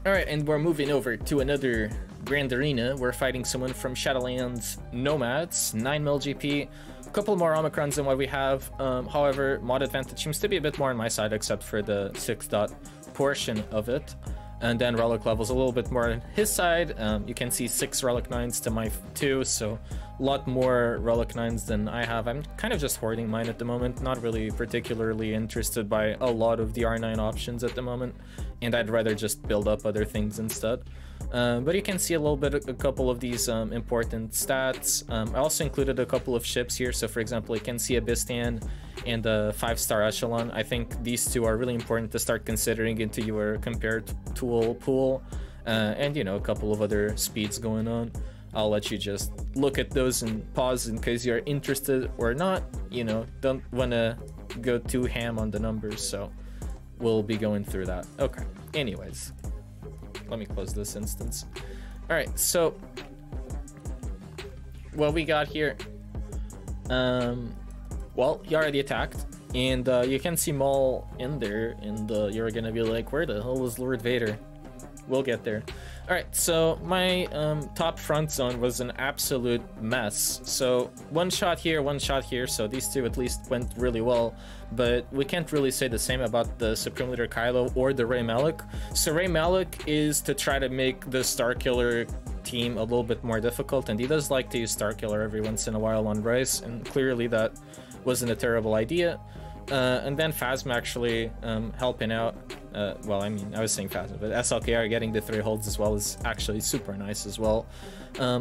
Alright, and we're moving over to another Grand Arena. We're fighting someone from Shadowlands Nomads, 9mm GP. A couple more Omicrons than what we have. However, mod advantage seems to be a bit more on my side, except for the 6-dot portion of it. And then relic levels a little bit more on his side. You can see 6 relic 9s to my 2, so a lot more relic 9s than I have. I'm kind of just hoarding mine at the moment, not really particularly interested by a lot of the R9 options at the moment, and I'd rather just build up other things instead. But you can see a little bit, a couple of these important stats. I also included a couple of ships here, so for example, you can see a Bistan and a 5-star Echelon. I think these two are really important to start considering into your compared tool pool, and you know, a couple of other speeds going on. I'll let you just look at those and pause in case you're interested or not. You know, don't want to go too ham on the numbers, so we'll be going through that. Okay, anyways, let me close this instance. All right, so what we got here, well, he already attacked, and you can see Maul in there, and you're gonna be like, where the hell is Lord Vader? We'll get there. All right, so my top front zone was an absolute mess. So one shot here, so these two at least went really well, but we can't really say the same about the Supreme Leader Kylo or the Rey Malak. So Rey Malak is to try to make the Starkiller team a little bit more difficult, and he does like to use Starkiller every once in a while on Rice, and clearly that wasn't a terrible idea. And then Phasma actually helping out. Well, I mean, I was saying Phasma, but SLKR getting the 3 holds as well is actually super nice as well.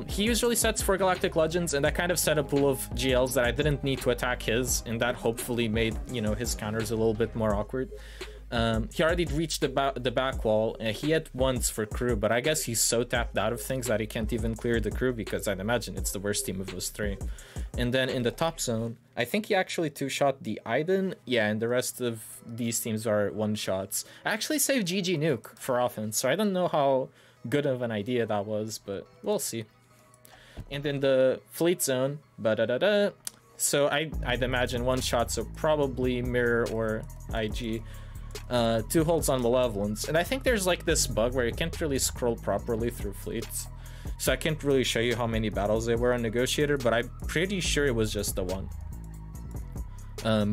He usually sets for Galactic Legends, and that kind of set a pool of GLs that I didn't need to attack his, and that hopefully made, you know, his counters a little bit more awkward. He already reached the back wall. He had once for crew, but I guess he's so tapped out of things that he can't even clear the crew, because I'd imagine it's the worst team of those 3. And then in the top zone, I think he actually 2-shot the Iden. Yeah, and the rest of these teams are 1-shots. I actually saved GG Nuke for offense, so I don't know how good of an idea that was, but we'll see. And in the fleet zone, so I'd imagine 1-shot, so probably Mirror or IG. 2 holds on Malevolence, and I think there's like this bug where you can't really scroll properly through fleets, so I can't really show you how many battles there were on Negotiator, but I'm pretty sure it was just the 1.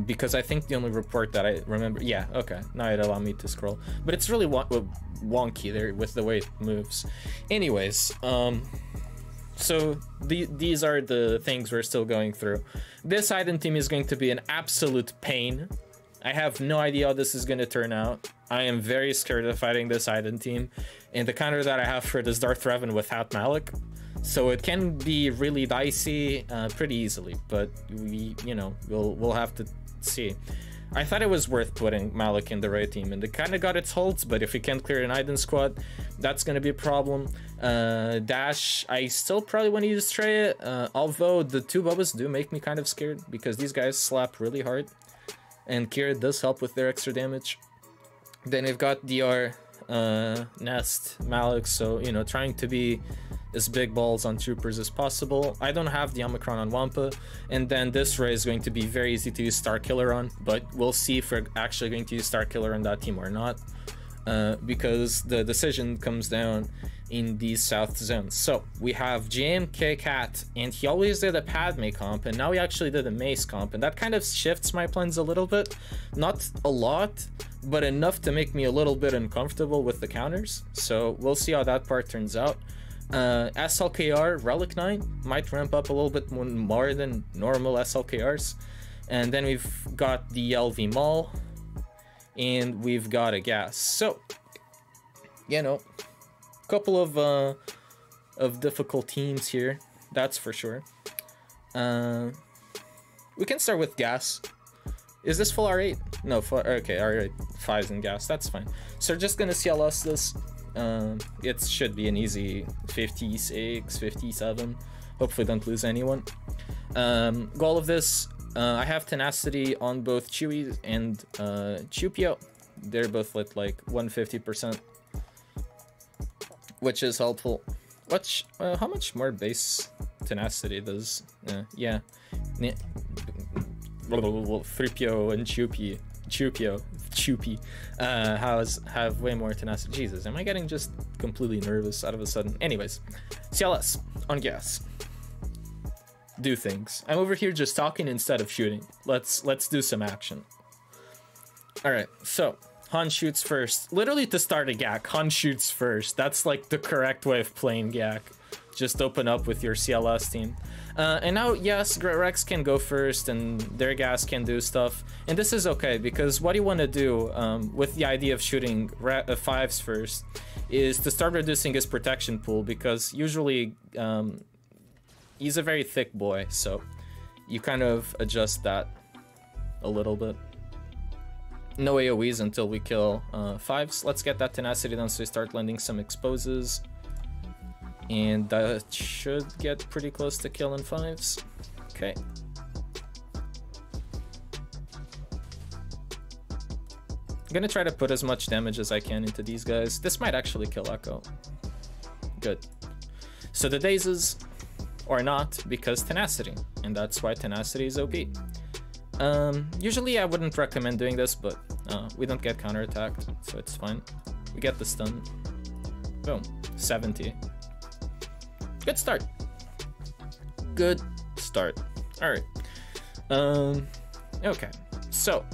Because I think the only report that I remember, yeah, okay, now it allowed me to scroll, but it's really wonky there with the way it moves. Anyways, so these are the things we're still going through. This Iden team is going to be an absolute pain. I have no idea how this is going to turn out. I am very scared of fighting this Iden team, and the counter that I have for it is Darth Revan without Malak, so it can be really dicey pretty easily, but we'll have to see. I thought it was worth putting Malak in the right team, and it kind of got its holds, but if we can't clear an Iden squad, that's going to be a problem. Dash, I still probably want to use Traya, although the 2 Bobbas do make me kind of scared, because these guys slap really hard. And Kira does help with their extra damage. Then we've got DR, Nest, Malak, so, you know, trying to be as big balls on troopers as possible. I don't have the Omicron on Wampa, and then this Ray is going to be very easy to use Starkiller on, but we'll see if we're actually going to use Starkiller on that team or not, because the decision comes down in these south zones. So we have JMK CAT, and he always did a Padme comp, and now he actually did a Mace comp, and that kind of shifts my plans a little bit. Not a lot, but enough to make me a little bit uncomfortable with the counters. So we'll see how that part turns out. SLKR Relic 9 might ramp up a little bit more than normal SLKRs. And then we've got the LV Maul, and we've got a gas. So, you know, couple of difficult teams here, that's for sure. We can start with gas. Is this full R8? No, okay, R8 5s and gas, that's fine. So we're just gonna CLS this. It should be an easy 56, 57. Hopefully don't lose anyone. Goal of this, I have tenacity on both Chewie and Chupio. They're both at like 150%. Which is helpful. How much more base tenacity does? Yeah, 3PO and Chupio Choopy have way more tenacity. Jesus, am I getting just completely nervous out of a sudden? Anyways, CLS on gas. Do things. I'm over here just talking instead of shooting. Let's do some action. All right, so Han shoots first. Literally to start a GAC, Han shoots first. That's like the correct way of playing GAC. Just open up with your CLS team. And now, yes, Rex can go first and their gas can do stuff. And this is okay, because what you want to do with the idea of shooting 5s first is to start reducing his protection pool, because usually he's a very thick boy, so you kind of adjust that a little bit. No AoEs until we kill 5s. Let's get that tenacity done so we start landing some exposes. And that should get pretty close to killing 5s. Okay. I'm gonna try to put as much damage as I can into these guys. This might actually kill Echo. Good. So the dazes, or not, because tenacity. And that's why tenacity is OP. Usually I wouldn't recommend doing this, but we don't get counterattacked, so it's fine. We get the stun. Boom. 70. Good start. Good start. Alright. Okay. So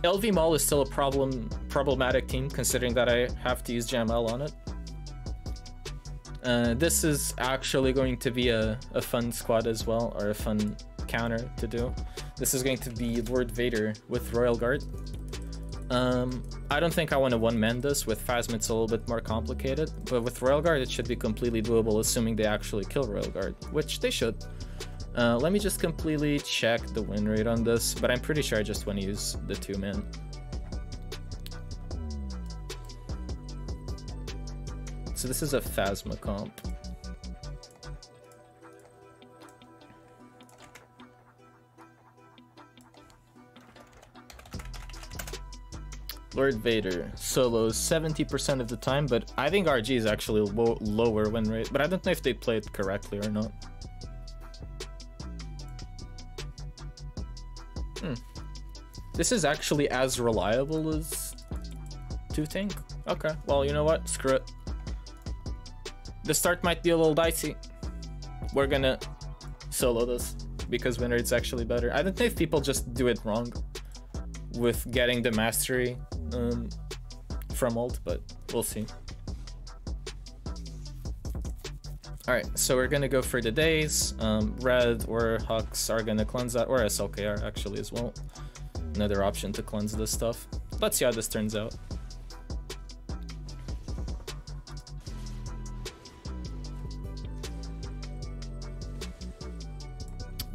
LV Maul is still a problematic team, considering that I have to use JML on it. This is actually going to be a fun squad as well, or a fun counter to do. This is going to be Lord Vader with Royal Guard. I don't think I want to one-man this. With Phasma it's a little bit more complicated, but with Royal Guard it should be completely doable, assuming they actually kill Royal Guard, which they should. Let me just completely check the win rate on this, but I'm pretty sure I just want to use the 2-man. So this is a Phasma comp. Lord Vader solos 70% of the time, but I think RG is actually lower win rate, but I don't know if they play it correctly or not. This is actually as reliable as to think. Okay, well, you know what? Screw it. The start might be a little dicey. We're gonna solo this because win rate's actually better. I don't know if people just do it wrong with getting the mastery from ult, but we'll see. Alright, so we're gonna go for the days. Red or Hux are gonna cleanse that, or SLKR actually as well. Another option to cleanse this stuff. Let's see how this turns out.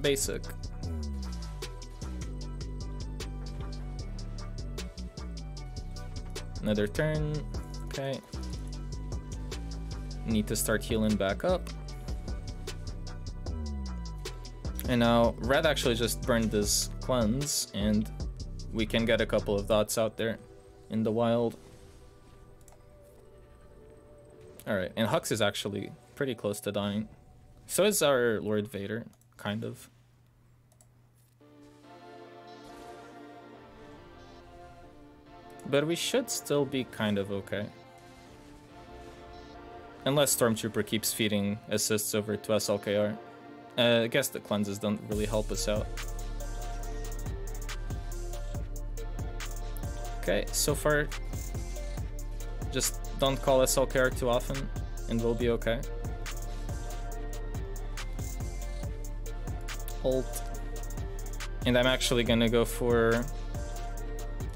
Basic. Another turn. Okay. Need to start healing back up. And now Red actually just burned this cleanse, and we can get a couple of dots out there in the wild. Alright, and Hux is actually pretty close to dying. So is our Lord Vader, kind of. But we should still be kind of okay. Unless Stormtrooper keeps feeding assists over to SLKR. I guess the cleanses don't really help us out. Okay, so far, just don't call SLKR too often, and we'll be okay. Ult. And I'm actually gonna go for...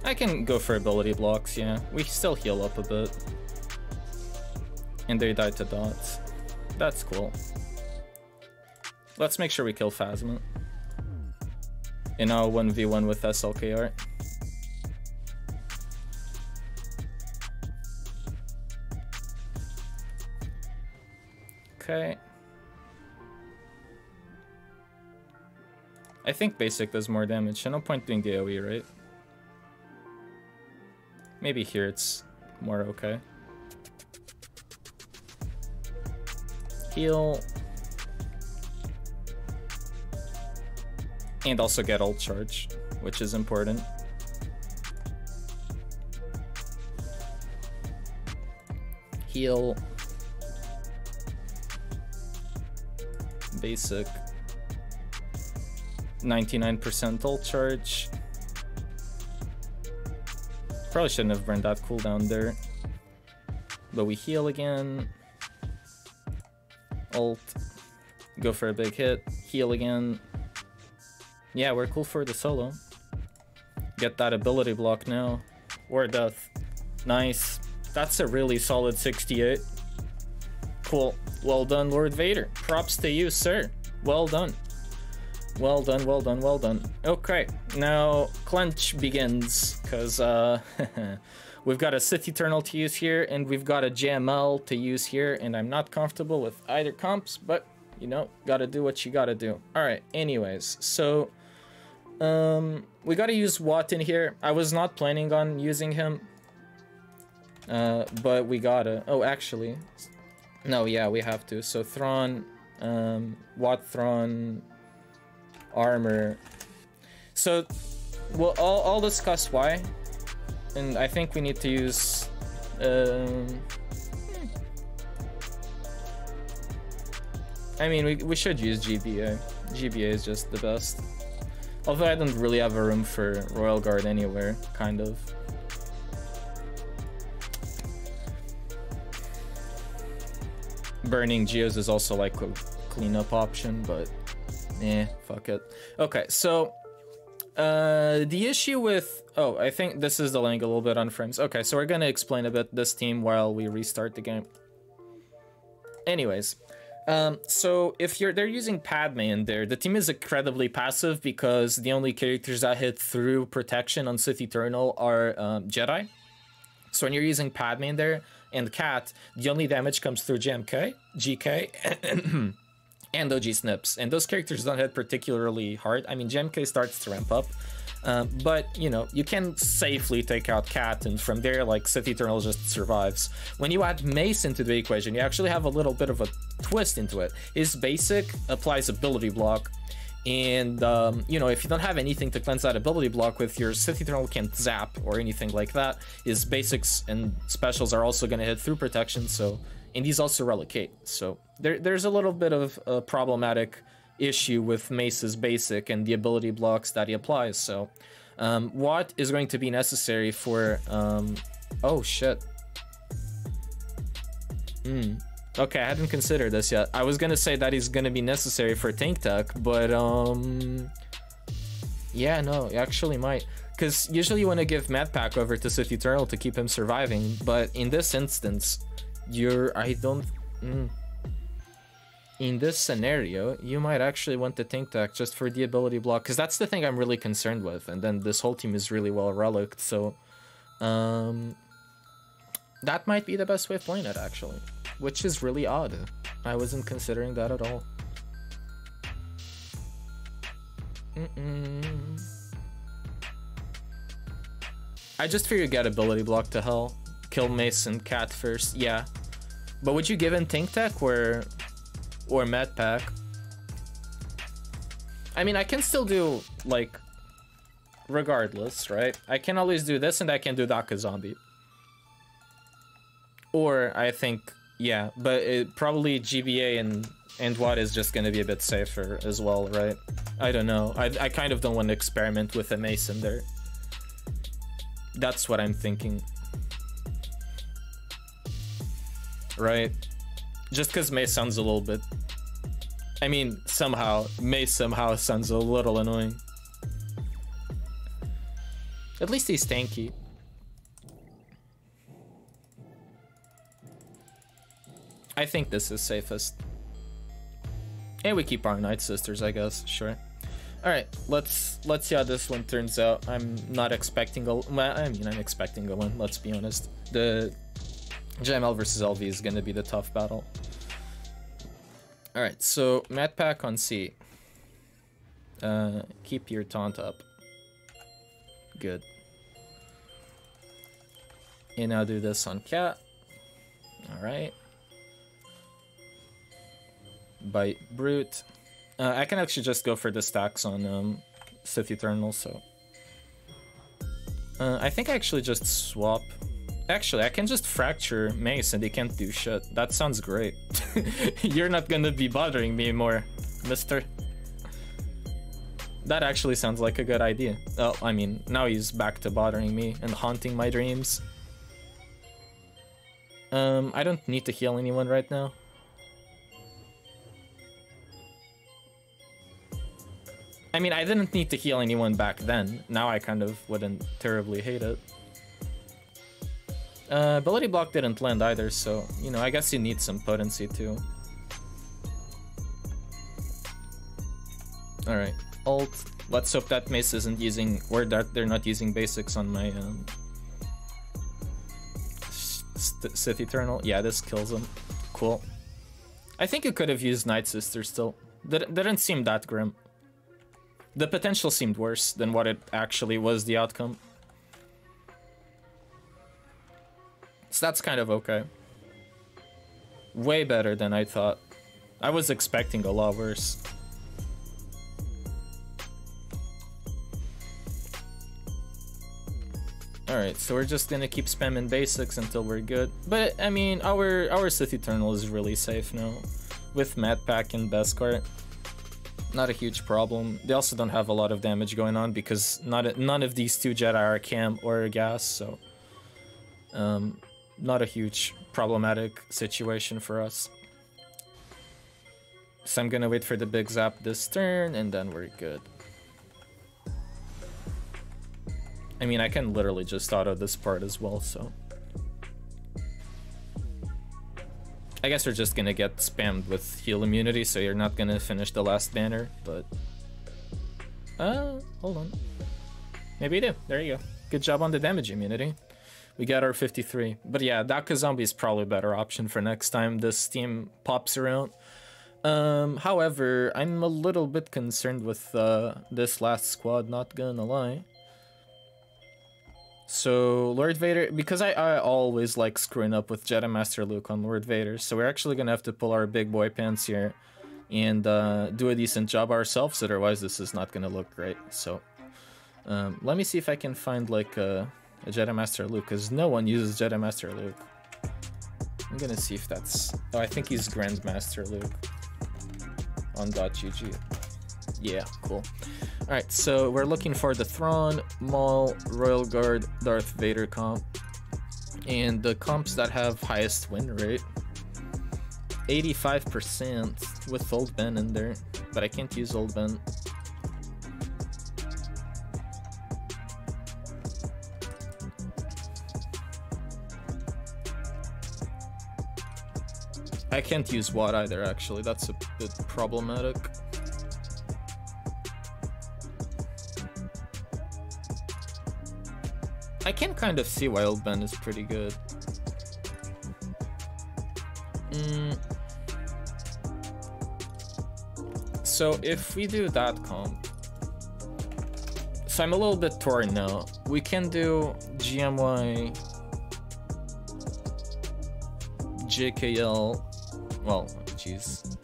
I can go for ability blocks, yeah. We still heal up a bit. And they die to dots. That's cool. Let's make sure we kill Phasma. And now 1v1 with SLKR. Okay. I think basic does more damage. No point doing the AoE, right? Maybe here it's more okay. Heal. And also get ult charge, which is important. Heal. Basic. 99% ult charge. Probably shouldn't have burned that cooldown there. But we heal again. Ult. Go for a big hit. Heal again. Yeah, we're cool for the solo. Get that ability block now. Or death. Nice. That's a really solid 68. Cool. Well done, Lord Vader. Props to you, sir. Well done. Well done, well done, well done. Okay, now clench begins, because we've got a Sith Eternal to use here, and we've got a JML to use here, and I'm not comfortable with either comps, but, you know, gotta do what you gotta do. Alright, anyways, so, we gotta use Watt in here. I was not planning on using him, but we gotta. Oh, actually, no, yeah, we have to. So Thrawn, Watt Thrawn, armor. So I'll discuss why, and I think we need to use I mean, we should use GBA. GBA is just the best, although I don't really have a room for Royal Guard anywhere, kind of. Burning Geos is also like a cleanup option, but eh, fuck it. Okay, so the issue with... Oh, I think this is delaying a little bit on frames. Okay, so we're gonna explain a bit this team while we restart the game. Anyways, so if they're using Padme in there, the team is incredibly passive because the only characters that hit through protection on Sith Eternal are Jedi. So when you're using Padme in there and CAT, the only damage comes through JMK, GK, and OG Snips, and those characters don't hit particularly hard. I mean, JMK starts to ramp up, but, you know, you can safely take out CAT, and from there, like, Sith Eternal just survives. When you add Mace into the equation, you actually have a little bit of a twist into it. His basic applies ability block, and, you know, if you don't have anything to cleanse that ability block with, your Sith Eternal can't zap or anything like that. His basics and specials are also going to hit through protection, so... And these also relocate, so there's a little bit of a problematic issue with Mace's basic and the ability blocks that he applies, so... what is going to be necessary for... oh, shit. Okay, I hadn't considered this yet. I was gonna say that he's gonna be necessary for tank tech, but yeah, no, it actually might. Because usually you want to give Mad Pack over to Sith Eternal to keep him surviving, but in this instance, in this scenario, you might actually want the tank tech just for the ability block, because that's the thing I'm really concerned with, and then this whole team is really well relicked, so that might be the best way of playing it, actually. Which is really odd. I wasn't considering that at all. I just figured get ability block to hell. Kill Mace and CAT first, yeah. But would you give him tank tech or med pack? I mean, I can still do, like, regardless, right? I can always do this and I can do Daka Zombie. Or I think... Yeah, but probably GBA and Watt is just gonna be a bit safer as well, right? I don't know. I kind of don't want to experiment with a Mace in there. That's what I'm thinking. Right? Just because Mace sounds a little bit... I mean, Mace somehow sounds a little annoying. At least he's tanky. I think this is safest. And we keep our Night Sisters, I guess. Sure. Alright, let's see how this one turns out. I'm not expecting a... Well, I mean, I'm expecting a win, let's be honest. The JML versus LV is going to be the tough battle. Alright, so Mad Pack on C. Keep your taunt up. Good. And now do this on Cat. Alright. Bite Brute. I can actually just go for the stacks on Sith Eternal, so... I think I actually just swap Actually, I can just fracture Mace and he can't do shit. That sounds great. You're not gonna be bothering me more, mister. That actually sounds like a good idea. Oh, I mean, now he's back to bothering me and haunting my dreams. I don't need to heal anyone right now. I mean, I didn't need to heal anyone back then. Now I kind of wouldn't terribly hate it. Ability block didn't land either, so, you know, I guess you need some potency too. Alright, ult. Let's hope that Mace isn't using, or that they're not using basics on my Sith Eternal. Yeah, this kills him. Cool. I think you could have used Night Sister still. Didn't seem that grim. The potential seemed worse than what it actually was the outcome. So that's kind of okay. Way better than I thought. I was expecting a lot worse. Alright, so we're just gonna keep spamming basics until we're good. But, I mean, our Sith Eternal is really safe now. With Mad Pack and Beskar. Not a huge problem. They also don't have a lot of damage going on because none of these two Jedi are cam or gas, so... not a huge problematic situation for us. So I'm gonna wait for the big zap this turn, and then we're good. I mean, I can literally just auto this part as well, so... I guess we're just gonna get spammed with heal immunity, so you're not gonna finish the last banner, but... hold on. Maybe you do. There you go. Good job on the damage immunity. We got our 53. But yeah, Daka Zombie is probably a better option for next time this team pops around. However, I'm a little bit concerned with this last squad, not gonna lie. So, Lord Vader, because I always like screwing up with Jedi Master Luke on Lord Vader, so we're actually gonna have to pull our big boy pants here and do a decent job ourselves, otherwise this is not gonna look great. So, let me see if I can find like a Jedi Master Luke, because no one uses Jedi Master Luke. I'm gonna see if that's... Oh, I think he's Grandmaster Luke on .gg. Yeah, cool. Alright, so we're looking for the Thrawn, Maul, Royal Guard, Darth Vader comp. And the comps that have highest win rate. 85% with Old Ben in there, but I can't use Old Ben. I can't use Watt either, actually. That's a bit problematic. I can kind of see why Old Ben is pretty good. So if we do that comp... So I'm a little bit torn now. We can do GMY... JKL... Well, jeez.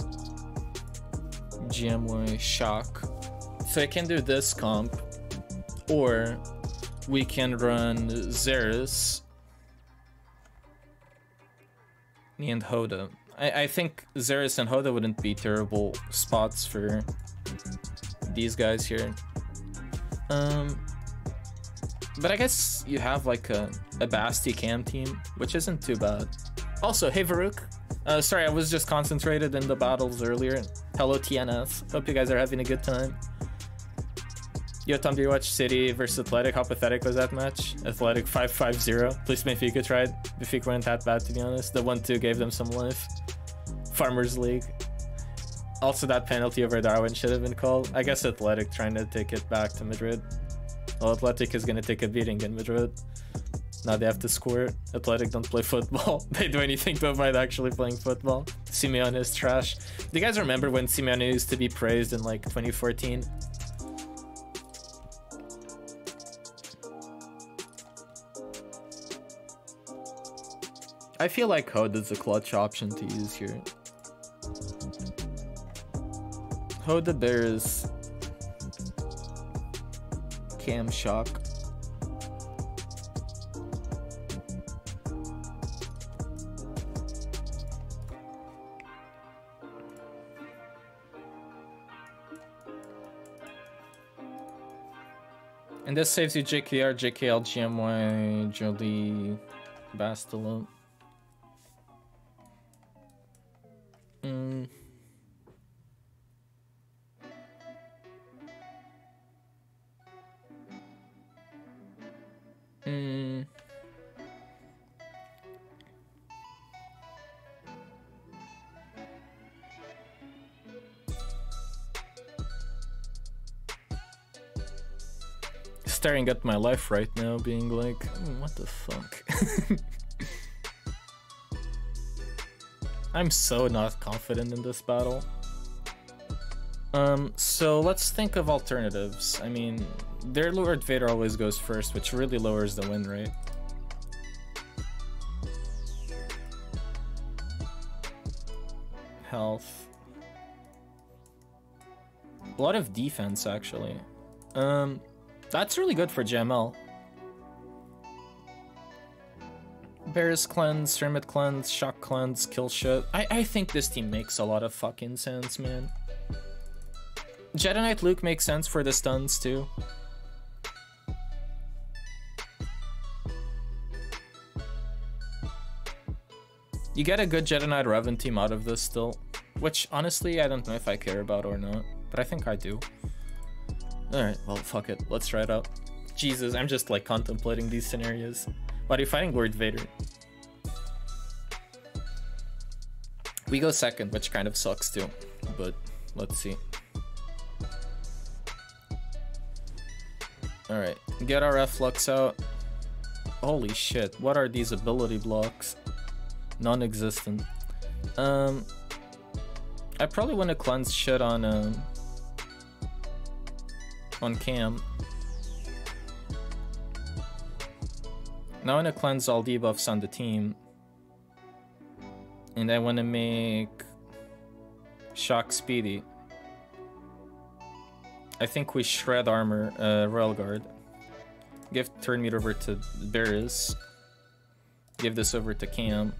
GMY Shock. So I can do this comp, or we can run Zerus and Hoda. I think Zerus and Hoda wouldn't be terrible spots for these guys here. But I guess you have like a Basti cam team, which isn't too bad. Also, hey Varuk. Sorry, I was just concentrated in the battles earlier. Hello TNS. Hope you guys are having a good time. Yo, Tom, do you watch City versus Athletic? How pathetic was that match? Athletic 5-5-0. Please Benfica tried. Benfica weren't that bad, to be honest. The 1-2 gave them some life. Farmers League. Also, that penalty over Darwin should have been called. I guess Athletic trying to take it back to Madrid. Well, Athletic is going to take a beating in Madrid. Now they have to score. Athletic don't play football. They do anything to avoid actually playing football. Simeone is trash. Do you guys remember when Simeone used to be praised in like 2014? I feel like Hoda is a clutch option to use here. Hoda bears Cam Shock. And this saves you JKR, JKL, GMY, Jolie, Bastila. Staring at my life right now, being like, what the fuck? I'm so not confident in this battle. So let's think of alternatives. I mean, their Lord Vader always goes first, which really lowers the win rate. Health. A lot of defense, actually. That's really good for JML. Bears cleanse, Hermit cleanse, shock cleanse, kill shit. I think this team makes a lot of fucking sense, man. Jedi Knight Luke makes sense for the stuns too. You get a good Jedi Knight Revan team out of this still, which honestly I don't know if I care about or not, but I think I do. Alright, well fuck it, let's try it out. Jesus, I'm just like contemplating these scenarios. Why are you fighting Lord Vader? We go second, which kind of sucks too, but let's see. Alright, get our F-Lux out. Holy shit, what are these ability blocks? Non-existent. I probably want to cleanse shit on Cam. Now I want to cleanse all debuffs on the team. And I want to make Shock Speedy. I think we shred armor Royal Guard. Give turn meter over to Barris. Give this over to Cam.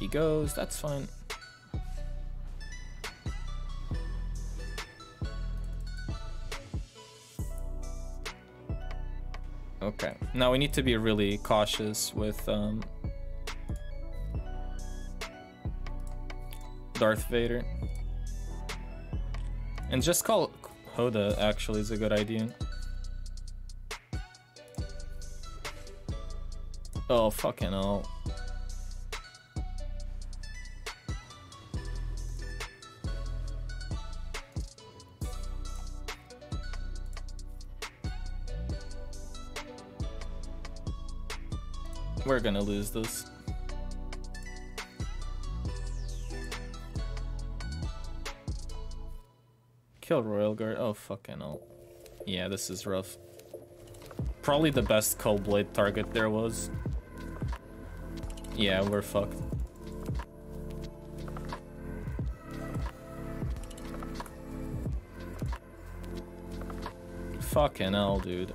He goes, that's fine. Okay, now we need to be really cautious with Darth Vader. And just call Hoda actually is a good idea. Oh, fucking hell. We're gonna lose this. Kill Royal Guard. Oh, fucking hell. Yeah, this is rough. Probably the best Cold Blade target there was. Yeah, we're fucked. Fucking hell, dude.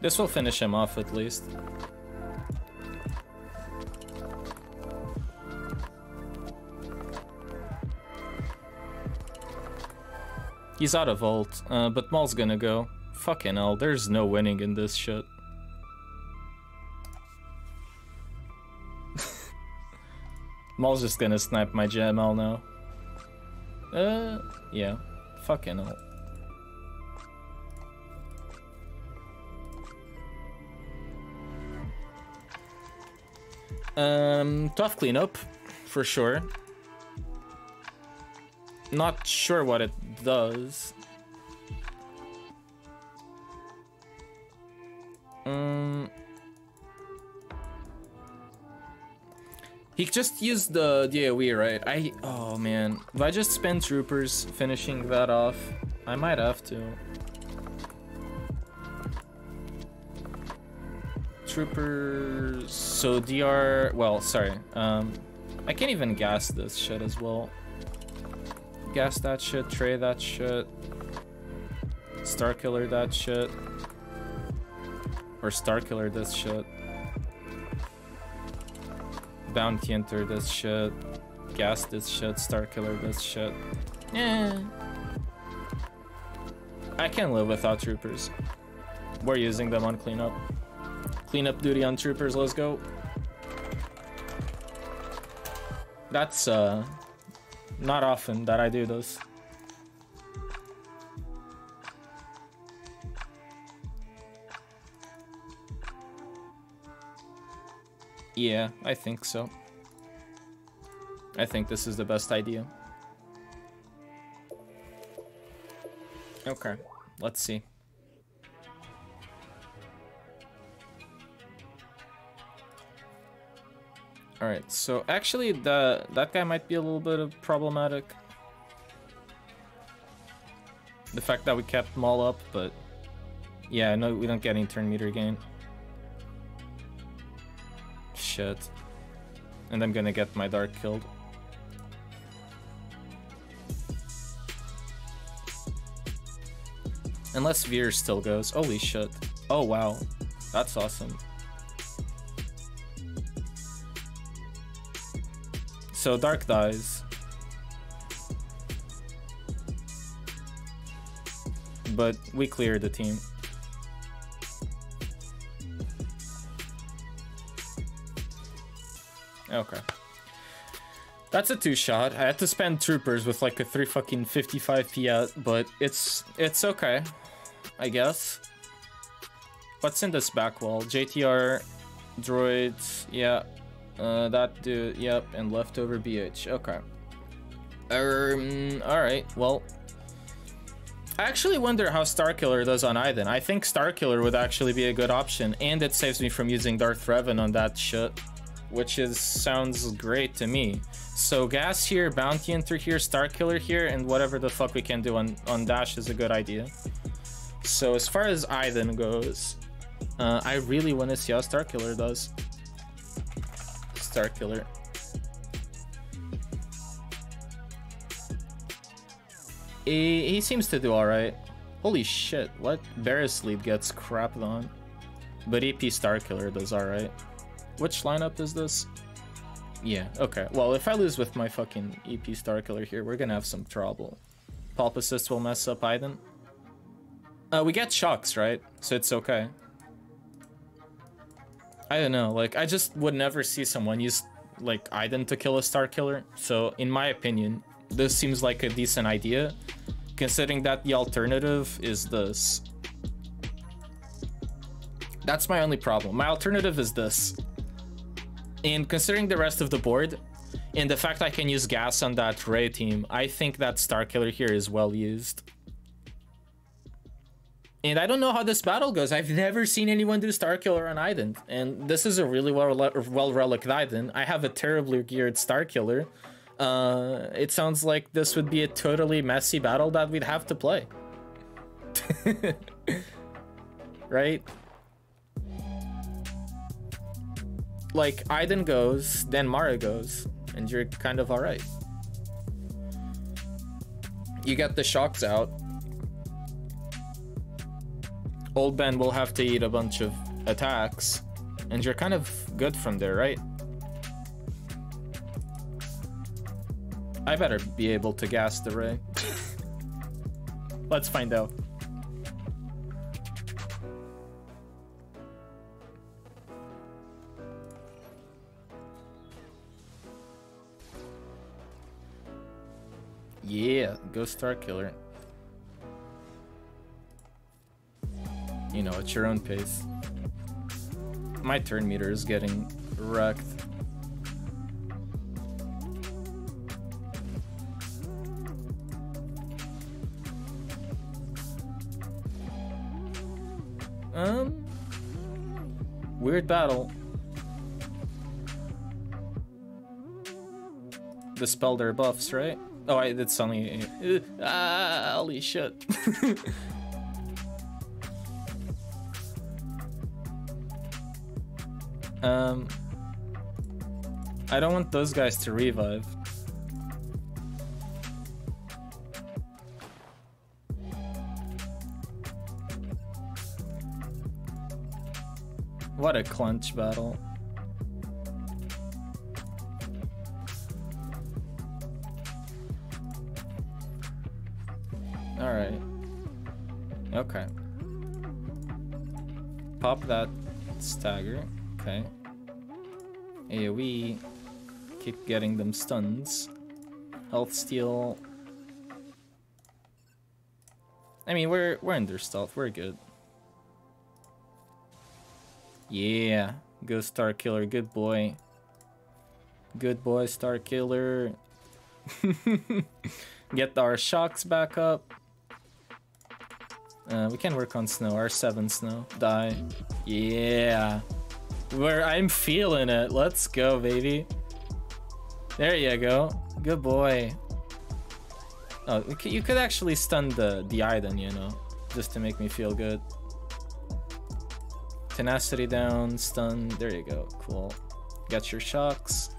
This will finish him off at least. He's out of ult, but Maul's gonna go. Fucking hell, there's no winning in this shit. Maul's just gonna snipe my JML now. Yeah. Fucking hell. Tough cleanup, for sure. Not sure what it does. He just used the AoE, right? Oh man. If I just spend troopers finishing that off, I might have to. Troopers, so DR, well, sorry, I can't even gas this shit as well. Gas that shit, Traya that shit. Starkiller that shit. Or Starkiller this shit. Bounty Enter this shit. Gas this shit, Starkiller this shit. Yeah. I can live without troopers. We're using them on cleanup. Cleanup duty on troopers, let's go. That's not often that I do this. Yeah, I think so. I think this is the best idea. Okay, let's see. Alright, so actually that guy might be a little bit of problematic. The fact that we kept Maul up, but yeah, no, we don't get any turn meter gain. Shit. And I'm gonna get my Dark killed. Unless Veer still goes. Holy shit. Oh wow. That's awesome. So Dark dies. But we cleared the team. Okay. That's a 2-shot. I had to spend troopers with like a 355 Piat, but it's okay, I guess. What's in this back wall? JTR, droids, yeah. That dude, yep, and leftover BH. Okay. Alright, well. I actually wonder how Starkiller does on Iden. I think Starkiller would actually be a good option, and it saves me from using Darth Revan on that shit, which sounds great to me. So Gas here, Bounty Enter here, Starkiller here, and whatever the fuck we can do on Dash is a good idea. So as far as Iden goes, I really want to see how Starkiller does. Starkiller. He seems to do alright. Holy shit, what? Barris lead gets crapped on. But EP Starkiller does alright. Which lineup is this? Yeah, okay. Well, if I lose with my fucking EP Starkiller here, we're gonna have some trouble. Pulp Assist will mess up Iden. We get shocks, right? So it's okay. I don't know, like, I just would never see someone use, like, Iden to kill a Starkiller. So, in my opinion, this seems like a decent idea, considering that the alternative is this. That's my only problem. My alternative is this. And considering the rest of the board, and the fact I can use Gas on that Ray team, I think that Starkiller here is well used. And I don't know how this battle goes. I've never seen anyone do Starkiller on Iden. And this is a really well-reliced Iden. I have a terribly geared Starkiller. It sounds like this would be a totally messy battle that we'd have to play. Right? Like, Iden goes, then Mara goes, and you're kind of alright. You get the shocks out. Old Ben will have to eat a bunch of attacks, and you're kind of good from there, right? I better be able to gas the Ray. Let's find out. Yeah, go Starkiller. You know, at your own pace. My turn meter is getting wrecked. Weird battle. Dispel their buffs, right? Oh, it's only... holy shit. I don't want those guys to revive. What a clinch battle. Alright. Okay. Pop that stagger. Okay. AoE. Keep getting them stuns. Health steal. I mean, we're under stealth. We're good. Yeah. Go Starkiller. Good boy. Good boy, Starkiller. Get our shocks back up. We can work on snow. R7 snow. Die. Yeah. I'm feeling it. Let's go, baby. There you go. Good boy. Oh, you could actually stun the Iden, you know, just to make me feel good. Tenacity down, stun. There you go. Cool. Get your shocks.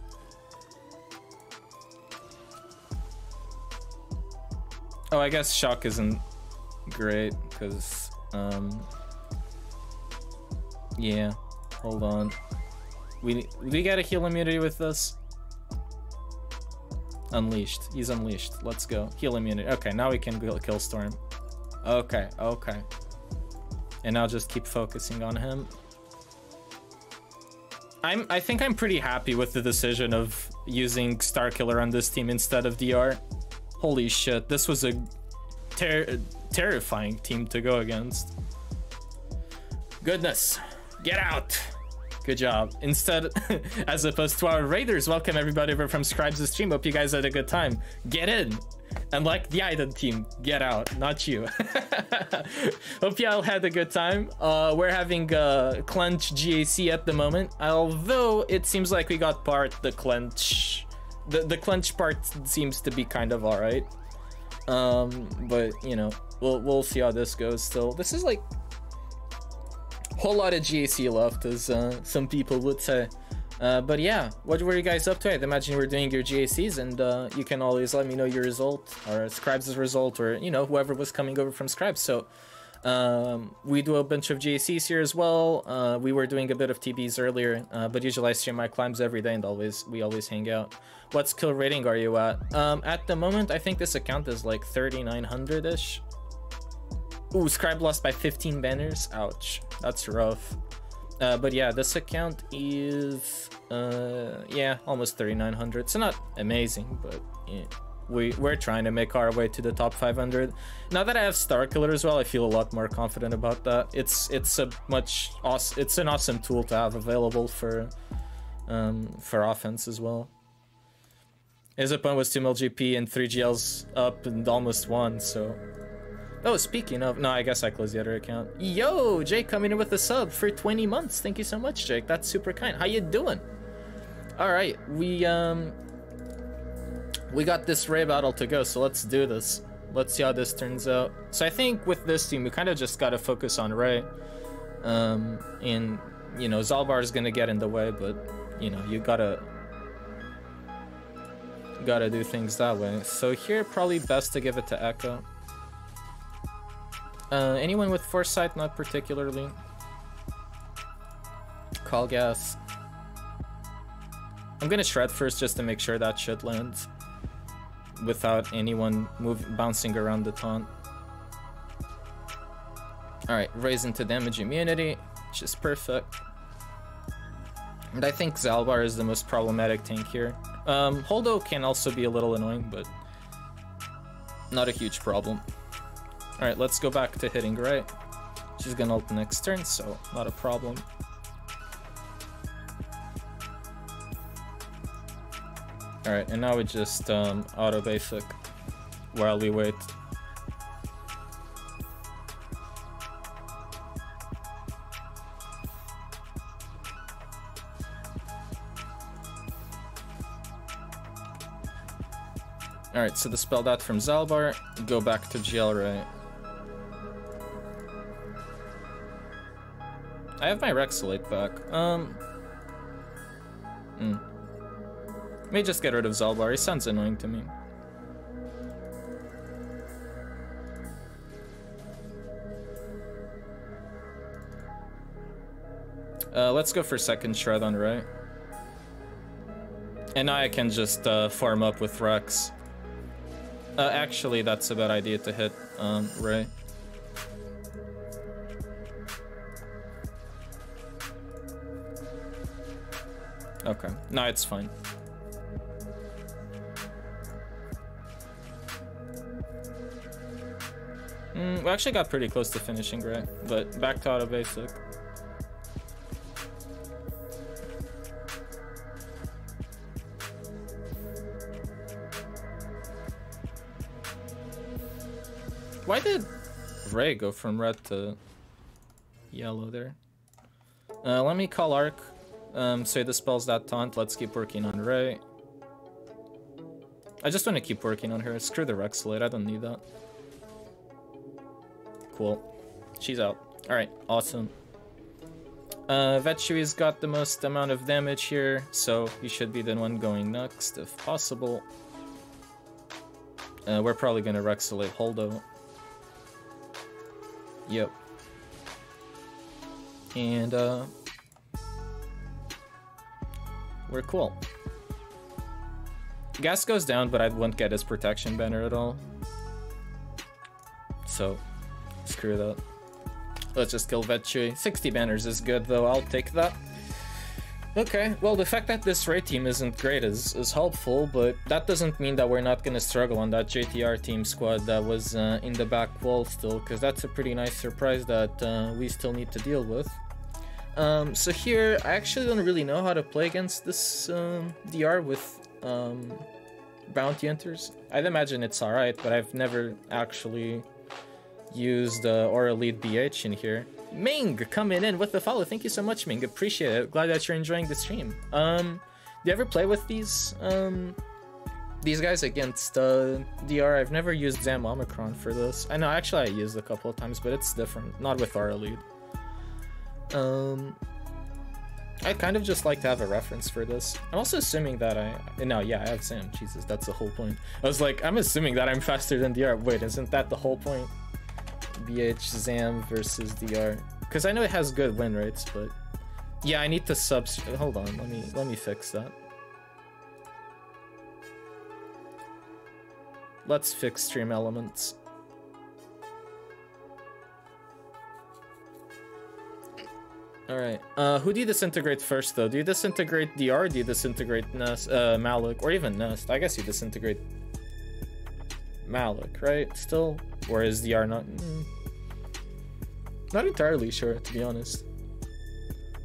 Oh, I guess shock isn't great because yeah, hold on, we gotta heal immunity with this. Unleashed. He's unleashed. Let's go. Heal immunity. Okay, now we can kill Storm. Okay, okay. And now just keep focusing on him. I think I'm pretty happy with the decision of using Starkiller on this team instead of DR. Holy shit, this was a terrifying team to go against. Goodness. Get out. Good job. Instead, as opposed to our raiders, welcome everybody over from Scribes' stream. Hope you guys had a good time. Get in. And like the Iden team, get out, not you. Hope y'all had a good time. We're having clench GAC at the moment, although it seems like we got the clench. The clench part seems to be kind of alright. But you know, we'll see how this goes. Still, this is like whole lot of GAC left, as some people would say. But yeah, what were you guys up to? I'd imagine we're doing your GACs, and you can always let me know your result, or Scribes' result, or you know, whoever was coming over from Scribes. So we do a bunch of GACs here as well. We were doing a bit of TBs earlier, but usually I stream my climbs every day, and we always hang out. What skill rating are you at? At the moment, I think this account is like 3,900-ish. Ooh, Scribe lost by 15 banners. Ouch, that's rough. But yeah, this account is yeah, almost 3,900. So not amazing, but yeah, we're trying to make our way to the top 500. Now that I have Starkiller as well, I feel a lot more confident about that. It's an awesome tool to have available for offense as well. His opponent was 2 mil GP and 3 GLs up and almost won, so. Oh, speaking of, no, I guess I closed the other account. Yo, Jake coming in with a sub for 20 months. Thank you so much, Jake. That's super kind. How you doing? All right, we got this Ray battle to go, so let's do this. Let's see how this turns out. So I think with this team, we kind of just got to focus on Ray. And, you know, Zalbar is going to get in the way, but, you know, you gotta do things that way. So here, probably best to give it to Echo. Anyone with foresight? Not particularly. Call gas. I'm gonna shred first just to make sure that shit lands without anyone bouncing around the taunt. Alright, raise into damage immunity, which is perfect. And I think Zalbar is the most problematic tank here. Holdo can also be a little annoying, but not a huge problem. Alright, let's go back to hitting right. She's gonna ult next turn, so not a problem. Alright, and now we just auto basic while we wait. Alright, so dispel that from Zalbar, go back to GL Ray. I have my Rexolate back. May just get rid of Zalbar, he sounds annoying to me. Let's go for second shred on Ray. And now I can just farm up with Rex. Actually, that's a bad idea to hit Ray. Okay, no, it's fine. We actually got pretty close to finishing Ray, but back to auto basic. Why did Ray go from red to yellow there? Let me call Arc. So he dispels that taunt. Let's keep working on Ray. I just want to keep working on her. Screw the Rexolate. I don't need that. Cool. She's out. Alright, awesome. Vetsui's got the most amount of damage here, so he should be the one going next if possible. We're probably gonna Rexolate Holdo. Yep. And we're cool. Gas goes down, but I won't get his protection banner at all. So, screw that. Let's just kill Vetsui. 60 banners is good though, I'll take that. Okay, well the fact that this Ray team isn't great is helpful, but that doesn't mean that we're not gonna struggle on that JTR team squad that was in the back wall still, because that's a pretty nice surprise that we still need to deal with. So here, I actually don't really know how to play against this DR with bounty hunters. I'd imagine it's alright, but I've never actually used Aurra lead BH in here. Ming coming in with the follow. Thank you so much, Ming. Appreciate it. Glad that you're enjoying the stream. Do you ever play with these guys against DR? I've never used Zam Omicron for this. I know actually I used a couple of times, but it's different. Not with Aurra lead. I kind of just like to have a reference for this. I'm also assuming that no, yeah, I have Zam. Jesus, that's the whole point. I was like, I'm assuming that I'm faster than DR. Wait, isn't that the whole point? BH Zam versus DR, because I know it has good win rates, but yeah, I need to hold on, let me fix that. Let's fix stream elements. Alright, who do you disintegrate first though? Do you disintegrate DR, do you disintegrate Nest, Malak, or even Nest? I guess you disintegrate Malak, right? Still? Or is DR not? Not entirely sure, to be honest.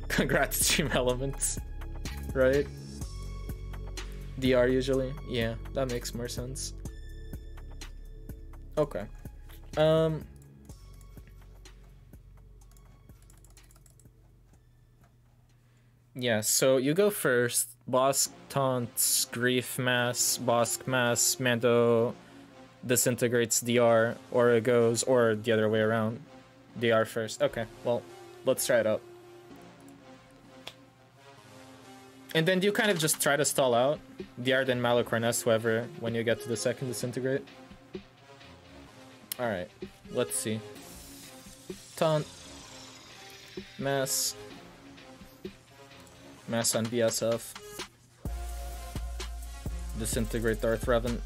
Congrats, stream elements. Right? DR usually? Yeah, that makes more sense. Okay. Yeah, so you go first. Bosk taunts, Grief Mass, Bosk Mass, Mando disintegrates DR, or it goes, or the other way around. DR first. Okay, well, let's try it out. And then do you kind of just try to stall out? DR, then Malak or Nest, whoever, when you get to the second disintegrate? Alright, let's see. Taunt. Mass. Mass on BSF. Disintegrate Darth Revan.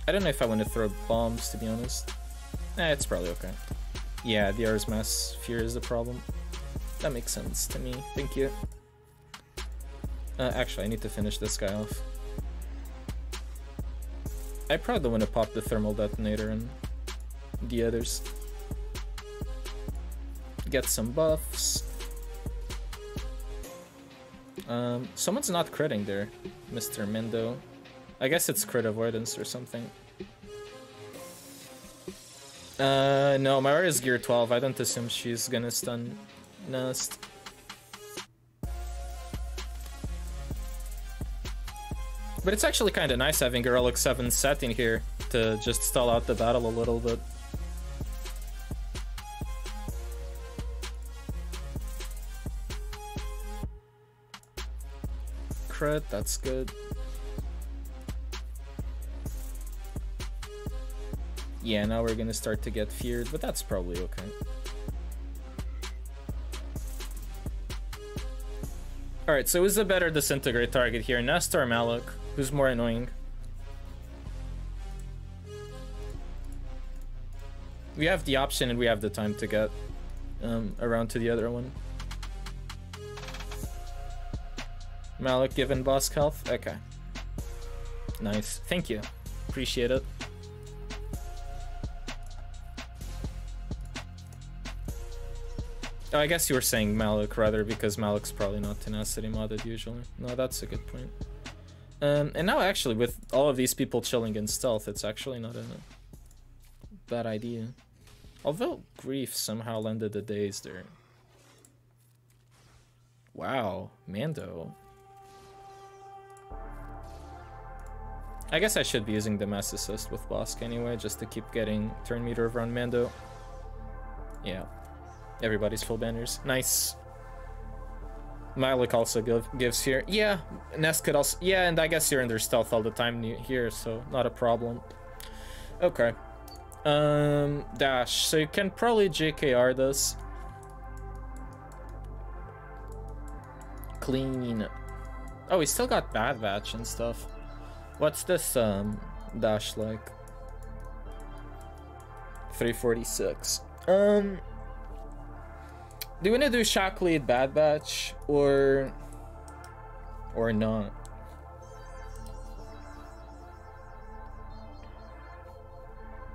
I don't know if I want to throw bombs, to be honest. It's probably okay. Yeah, the R's mass fear is the problem. That makes sense to me. Thank you. Actually, I need to finish this guy off. I probably want to pop the thermal detonator and the others. Get some buffs. Someone's not critting there, Mr. Mendo. I guess it's crit avoidance or something. No, my Aurra is gear 12. I don't assume she's gonna stun Nest. But it's actually kind of nice having Heroic 7 set in here to just stall out the battle a little bit. Crit, that's good. Yeah, now we're gonna start to get feared, but that's probably okay. Alright, so who's the better disintegrate target here? Nest or Malak? Who's more annoying? We have the option and we have the time to get around to the other one. Malak given boss health? Okay. Nice. Thank you. Appreciate it. Oh, I guess you were saying Malak rather because Malak's probably not tenacity modded usually. No, that's a good point. And now actually with all of these people chilling in stealth, it's actually not a bad idea. Although Grief somehow landed the days there. Wow, Mando. I guess I should be using the Mass Assist with Bosk anyway, just to keep getting turn meter around Mando. Yeah. Everybody's full banners. Nice. Malak also gives here. Yeah, Nest could also... Yeah, and I guess you're under stealth all the time here, so not a problem. Okay. Dash. So you can probably JKR this. Clean. Oh, we still got Bad Batch and stuff. What's this dash like? 346. Do you want to do Shock Lead Bad Batch or not?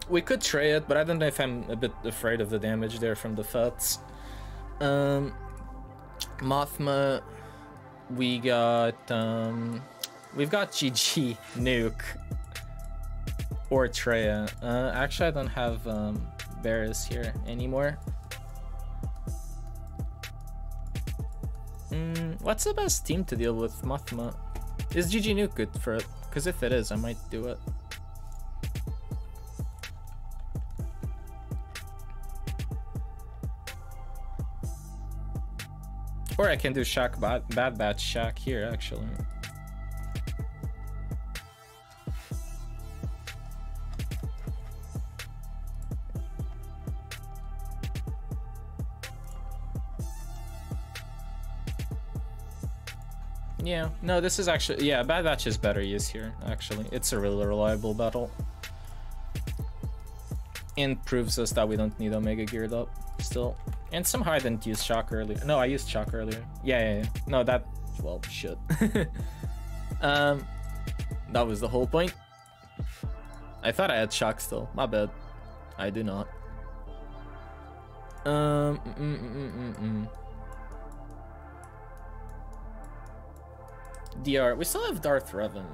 We could tray it, but I don't know if I'm a bit afraid of the damage there from the Fets. Mothma, we got we've got GG, Nuke, or Traya. Actually, I don't have Varys here anymore. What's the best team to deal with Mothma? Is GG Nuke good for it? Because if it is, I might do it. Or I can do Shaq Bad Batch Shaq here, actually. Yeah, no, this is actually... Yeah, Bad Batch is better use here, actually. It's a really reliable battle. And proves us that we don't need Omega geared up, still. And somehow I didn't use Shock earlier. No, I used Shock earlier. Yeah. No, that... Well, shit. That was the whole point. I thought I had Shock still. My bad. I do not. DR. We still have Darth Revan.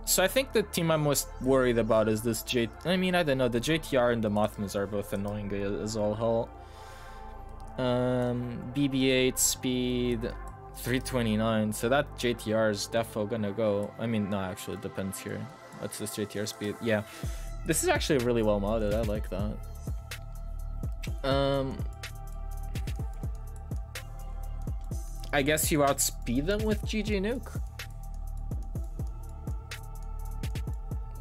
So I think the team I'm most worried about is this J... I mean, I don't know. The JTR and the Mothmas are both annoying as all hell. BB-8 speed 329, so that JTR is defo gonna go. I mean, no, actually it depends here. What's this JTR speed? Yeah, this is actually really well modded. I like that. I guess you outspeed them with GG Nuke,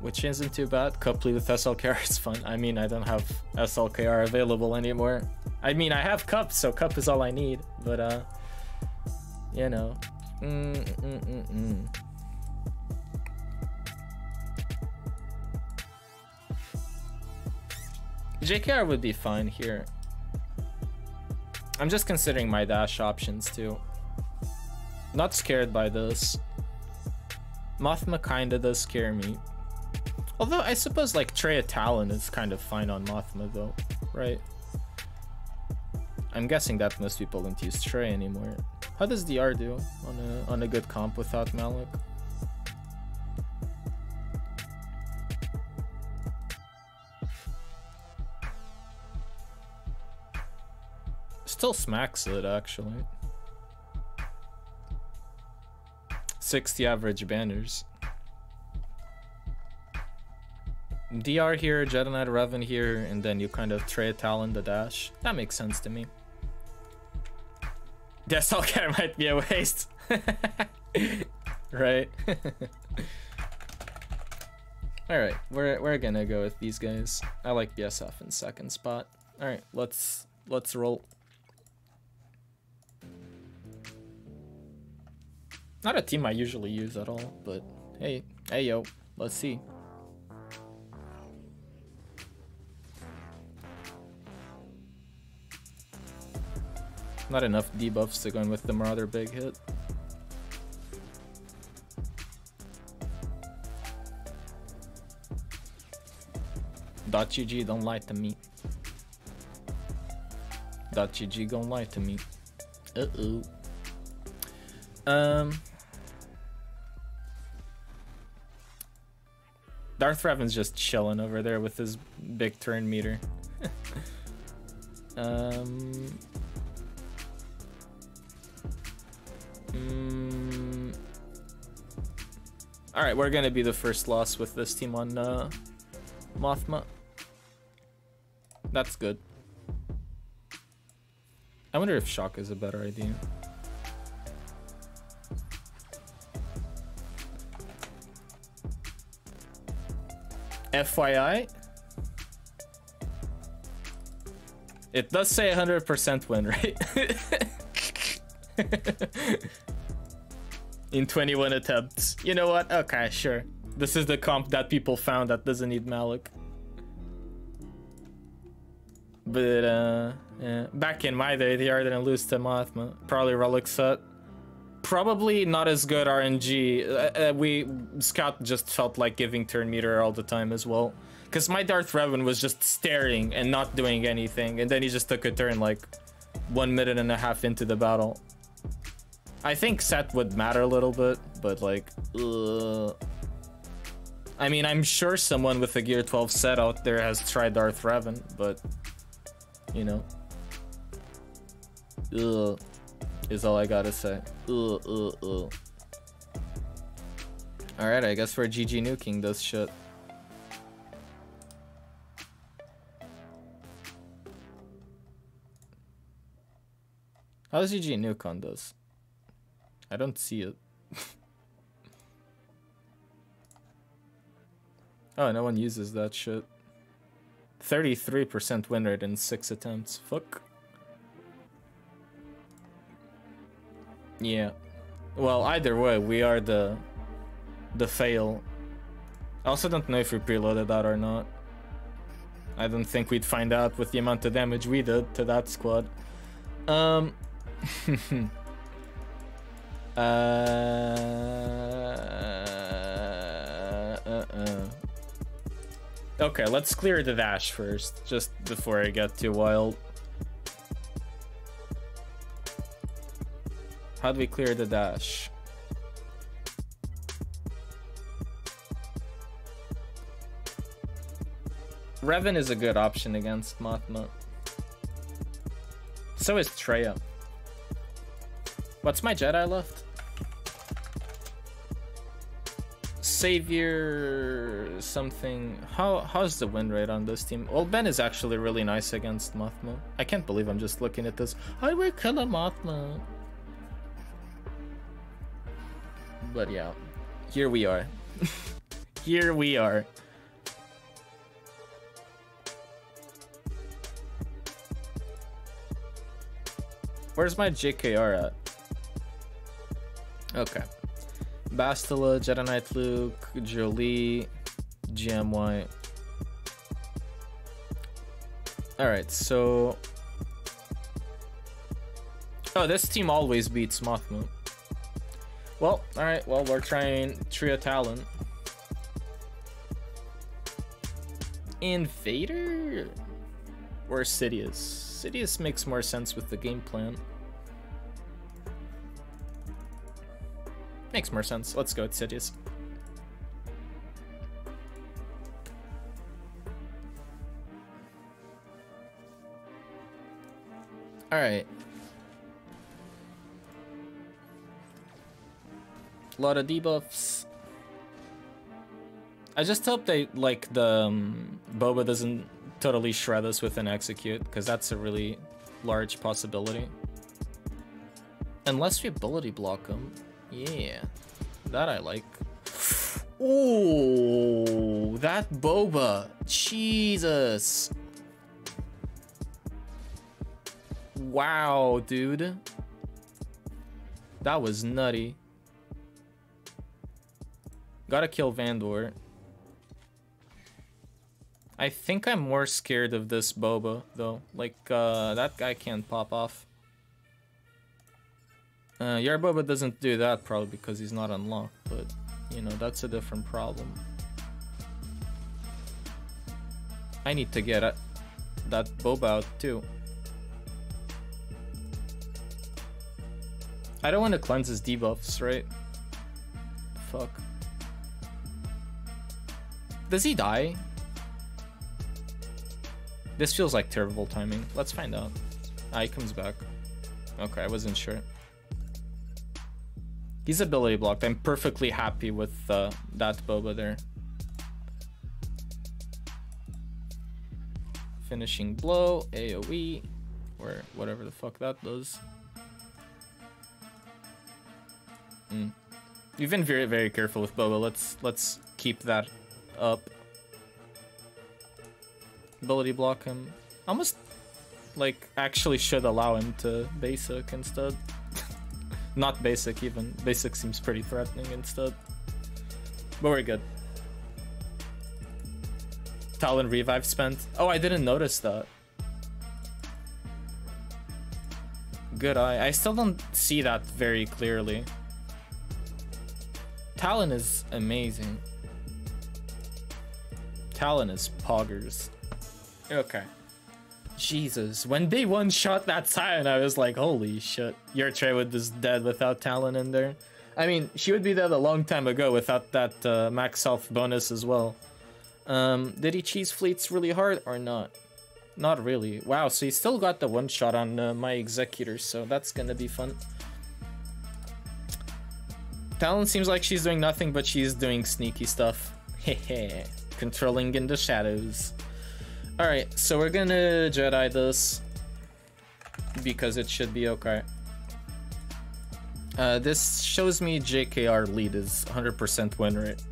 which isn't too bad. Coupled with SLKR is fun. I mean, I don't have SLKR available anymore. I mean, I have Cup, so Cup is all I need, but you know. JKR would be fine here. I'm just considering my dash options too. Not scared by this. Mothma kinda does scare me. Although I suppose like Traya Talon is kind of fine on Mothma though, right? I'm guessing that most people don't use Traya anymore. How does DR do on a good comp without Malak? Still smacks it actually. 60 average banners. DR here, Jedi Knight Revan here, and then you kind of Traya Talon the dash. That makes sense to me. The SLKR might be a waste. Right? Alright, we're gonna go with these guys. I like BSF in second spot. Alright, let's roll. Not a team I usually use at all, but hey, hey yo, let's see. Not enough debuffs to go in with the Marauder big hit. .gg don't lie to me. .gg don't lie to me. Uh-oh. Darth Revan's just chilling over there with his big turn meter. Alright, we're gonna be the first loss with this team on Mothma. That's good. I wonder if shock is a better idea. FYI, it does say 100% win rate. In 21 attempts. You know what? Okay, sure. This is the comp that people found that doesn't need Malak. But, yeah. Back in my day, the R didn't lose to Mothma. Probably relic set. Probably not as good RNG. Scout just felt like giving turn meter all the time as well. Because my Darth Revan was just staring and not doing anything. And then he just took a turn like 1.5 minutes into the battle. I think set would matter a little bit, but like, I mean, I'm sure someone with a Gear 12 set out there has tried Darth Revan, but, you know, is all I gotta say. Alright, I guess we're GG nuking this shit. How's GG nuke on this? I don't see it. Oh, no one uses that shit. 33% win rate in 6 attempts. Fuck. Yeah. Well, either way, we are the fail. I also don't know if we preloaded that or not. I don't think we'd find out with the amount of damage we did to that squad. Okay, let's clear the dash first, just before I get too wild. How do we clear the dash? Revan is a good option against Mothma. So is Traya. What's my Jedi left? Savior something. How's the win rate on this team? Well, Ben is actually really nice against Mothma. I can't believe I'm just looking at this. I will kill a Mothma. But yeah, here we are. Here we are. Where's my JKR at? Okay. Bastila, Jedi Knight Luke, Jolie, GMY. Alright, so... Oh, this team always beats Mothma. Well, alright, well, we're trying Traya Talon. Invader? Or Sidious? Sidious makes more sense with the game plan. Makes more sense. Let's go with Sidious. Alright. A lot of debuffs. I just hope they, like, the Boba doesn't totally shred us with an Execute, because that's a really large possibility. Unless we ability block him. Yeah, that I like. Ooh, that Boba. Jesus. Wow, dude. That was nutty. Gotta kill Vandor. I think I'm more scared of this Boba, though. Like, that guy can't pop off. Your Boba doesn't do that, probably because he's not unlocked, but, you know, that's a different problem. I need to get that Boba out, too. I don't want to cleanse his debuffs, right? Fuck. Does he die? This feels like terrible timing. Let's find out. Ah, he comes back. Okay, I wasn't sure. He's ability blocked. I'm perfectly happy with that Boba there. Finishing blow, AoE, or whatever the fuck that does. We've been very, very careful with Boba. Let's keep that up. Ability block him. Almost like actually should allow him to basic instead. Not basic even. Basic seems pretty threatening instead. But we're good. Talon revive spent. Oh, I didn't notice that. Good eye. I still don't see that very clearly. Talon is amazing. Talon is poggers. Okay. Jesus. When they one-shot that Scion, I was like, holy shit. Your Traya would just dead without Talon in there. I mean, she would be dead a long time ago without that max health bonus as well. Did he cheese fleets really hard or not? Not really. Wow, so he still got the one-shot on my Executor, so that's gonna be fun. Talon seems like she's doing nothing, but she's doing sneaky stuff. Hehe. Controlling in the shadows. Alright, so we're gonna Jedi this. Because it should be okay. This shows me JKR lead is 100% win rate.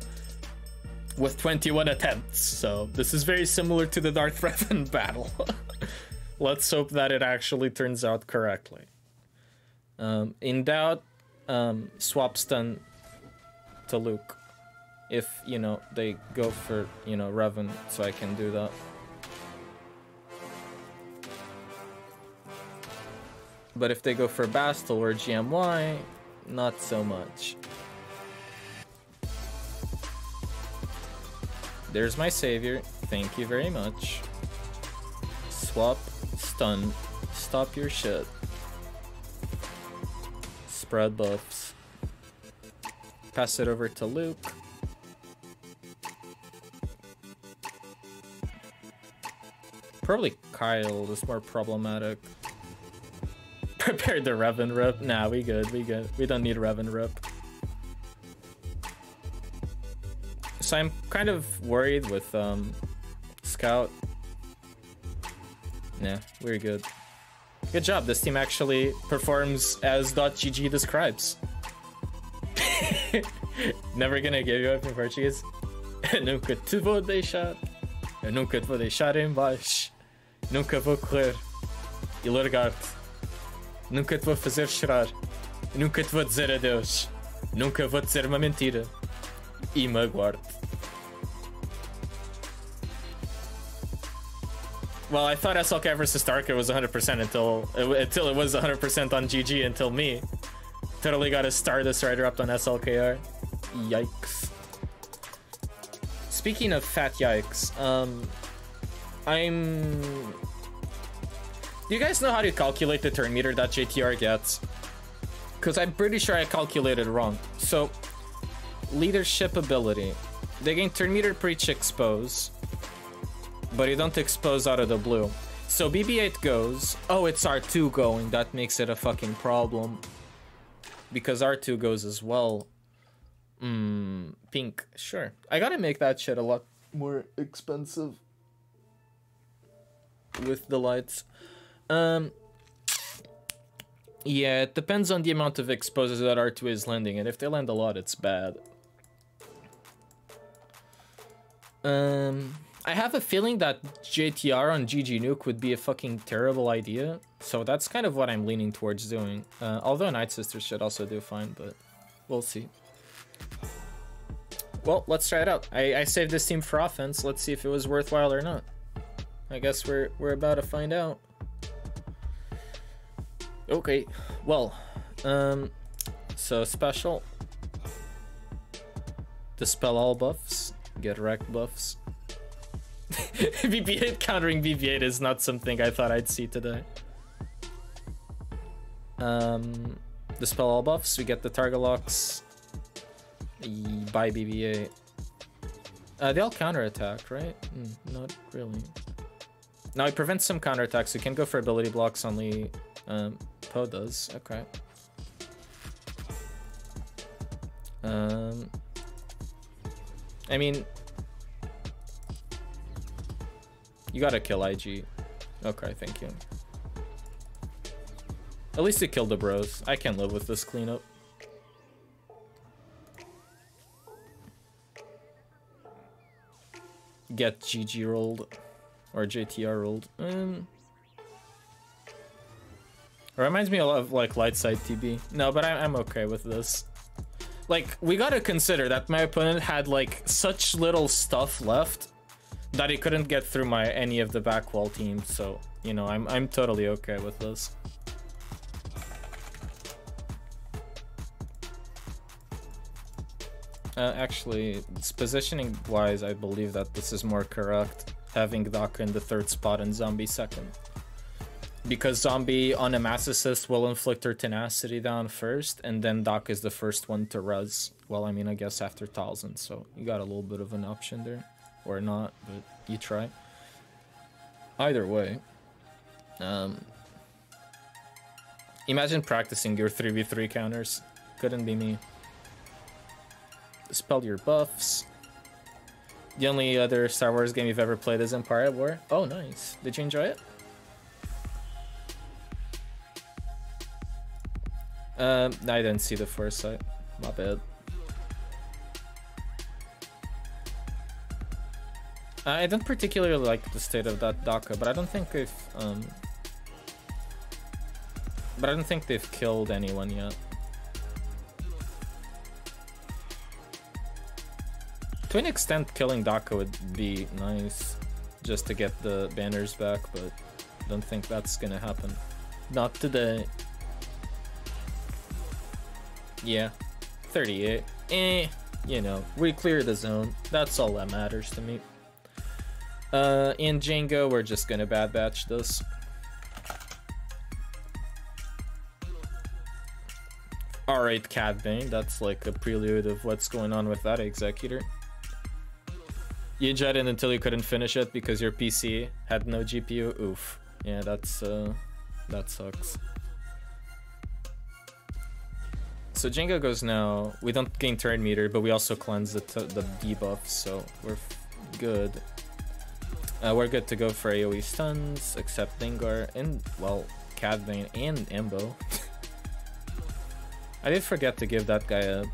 With 21 attempts, so this is very similar to the Darth Revan battle. Let's hope that it actually turns out correctly. In doubt, swap stun to Luke. If, you know, they go for, you know, Revan, so I can do that. But if they go for Bastel or GMY, not so much. There's my savior. Thank you very much. Swap, stun, stop your shit. Spread buffs. Pass it over to Luke. Probably Kyle is more problematic. Prepare the Revan rip. Nah, we good, we good. We don't need Revan rip. So I'm kind of worried with Scout. Nah, we're good. Good job. This team actually performs as .gg describes. Never gonna give you up in Portuguese. Nunca te vou deixar. Eu nunca te vou deixar em baixo. Nunca vou correr e largar-te. Nunca te vou fazer chorar. Nunca te vou dizer adeus. Nunca vou dizer uma mentira. E magoar-te. Well, I thought SLKR vs Starkiller was 100% until it was 100% on GG until me. Totally got a Stardust Rider up on SLKR. Yikes. Speaking of fat yikes, do you guys know how to calculate the turn meter that JTR gets? Because I'm pretty sure I calculated wrong. So, leadership ability. They gain turn meter preach expose, but you don't expose out of the blue. So BB-8 goes. Oh, it's R2 going. That makes it a fucking problem. Because R2 goes as well. Pink. Sure. I gotta make that shit a lot more expensive. With the lights. Yeah, it depends on the amount of exposes that R2 is landing, and if they land a lot, it's bad. I have a feeling that JTR on GG Nuke would be a fucking terrible idea, so that's kind of what I'm leaning towards doing. Although Night Sisters should also do fine, but we'll see. Well, let's try it out. I saved this team for offense. Let's see if it was worthwhile or not. I guess we're about to find out. Okay, well, so special. Dispel all buffs. Get wrecked buffs. BB-8 countering BB-8 is not something I thought I'd see today. Dispel all buffs. We get the target locks. By BB-8. They all counterattack, right? Not really. Now it prevents some counterattacks. You can go for ability blocks, only Poe does. Okay. I mean, you gotta kill IG. Okay, thank you. At least you killed the bros. I can live with this cleanup. Get GG rolled. Or JTR rolled. Reminds me a lot of like light side TB. No, but I'm okay with this. Like, we gotta consider that my opponent had like such little stuff left that he couldn't get through any of the back wall teams. So, you know, I'm totally okay with this. Actually, positioning wise, I believe that this is more correct. Having Daka in the third spot and Zombie second. Because Zombie on a mass assist will inflict her tenacity down first, and then Daka is the first one to res. Well, I mean, I guess after 1000, so you got a little bit of an option there. Or not, but you try. Either way. Imagine practicing your 3v3 counters. Couldn't be me. Dispel your buffs. The only other Star Wars game you've ever played is Empire at War. Oh, nice. Did you enjoy it? I didn't see the foresight. My bad. I don't particularly like the state of that Daka, but I don't think they've killed anyone yet. To an extent, killing Daka would be nice just to get the banners back, but I don't think that's gonna happen. Not today. Yeah, 38. You know, we clear the zone. That's all that matters to me. In Jango, we're just gonna bad batch this. Alright, Cat Bane. That's like a prelude of what's going on with that Executor. You enjoyed it until you couldn't finish it because your PC had no GPU. Oof. Yeah, that's that sucks. So Jango goes now. We don't gain turn meter, but we also cleanse the debuff, so we're good. We're good to go for AoE stuns, except Dengar and, well, Cat Bane and Embo. I did forget to give that guy a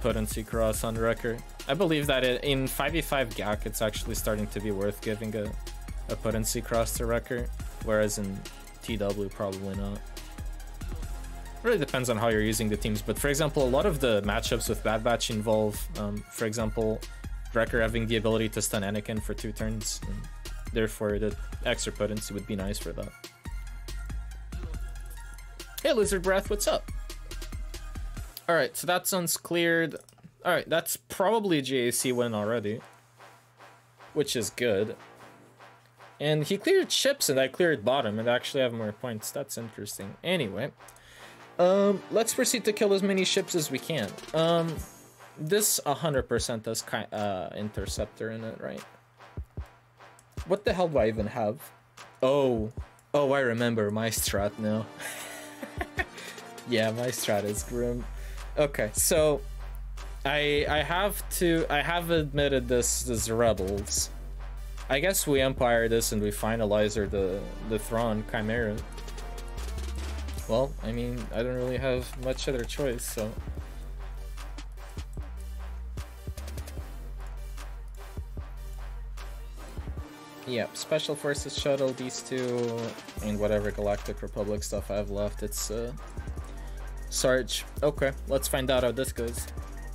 potency cross on record. I believe that in 5v5 GAC, it's actually starting to be worth giving a potency cross to Wrecker, whereas in TW, probably not. Really depends on how you're using the teams, but for example, a lot of the matchups with Bad Batch involve, for example, Wrecker having the ability to stun Anakin for 2 turns, and therefore the extra potency would be nice for that. Hey Lizard Breath, what's up? Alright, so that zone's cleared. Alright, that's probably a JAC win already, which is good. And he cleared ships and I cleared bottom and actually have more points. That's interesting. Anyway, let's proceed to kill as many ships as we can. This 100% does Interceptor in it, right? What the hell do I even have? Oh, I remember my strat now. Yeah, my strat is grim. Okay, so I have admitted this as Rebels. I guess we Empire this and we Finalizer the Thrawn Chimeara. Well, I mean, I don't really have much other choice, so. Yep, Special Forces shuttle, these two, and whatever Galactic Republic stuff I have left. It's Sarge. Okay, let's find out how this goes.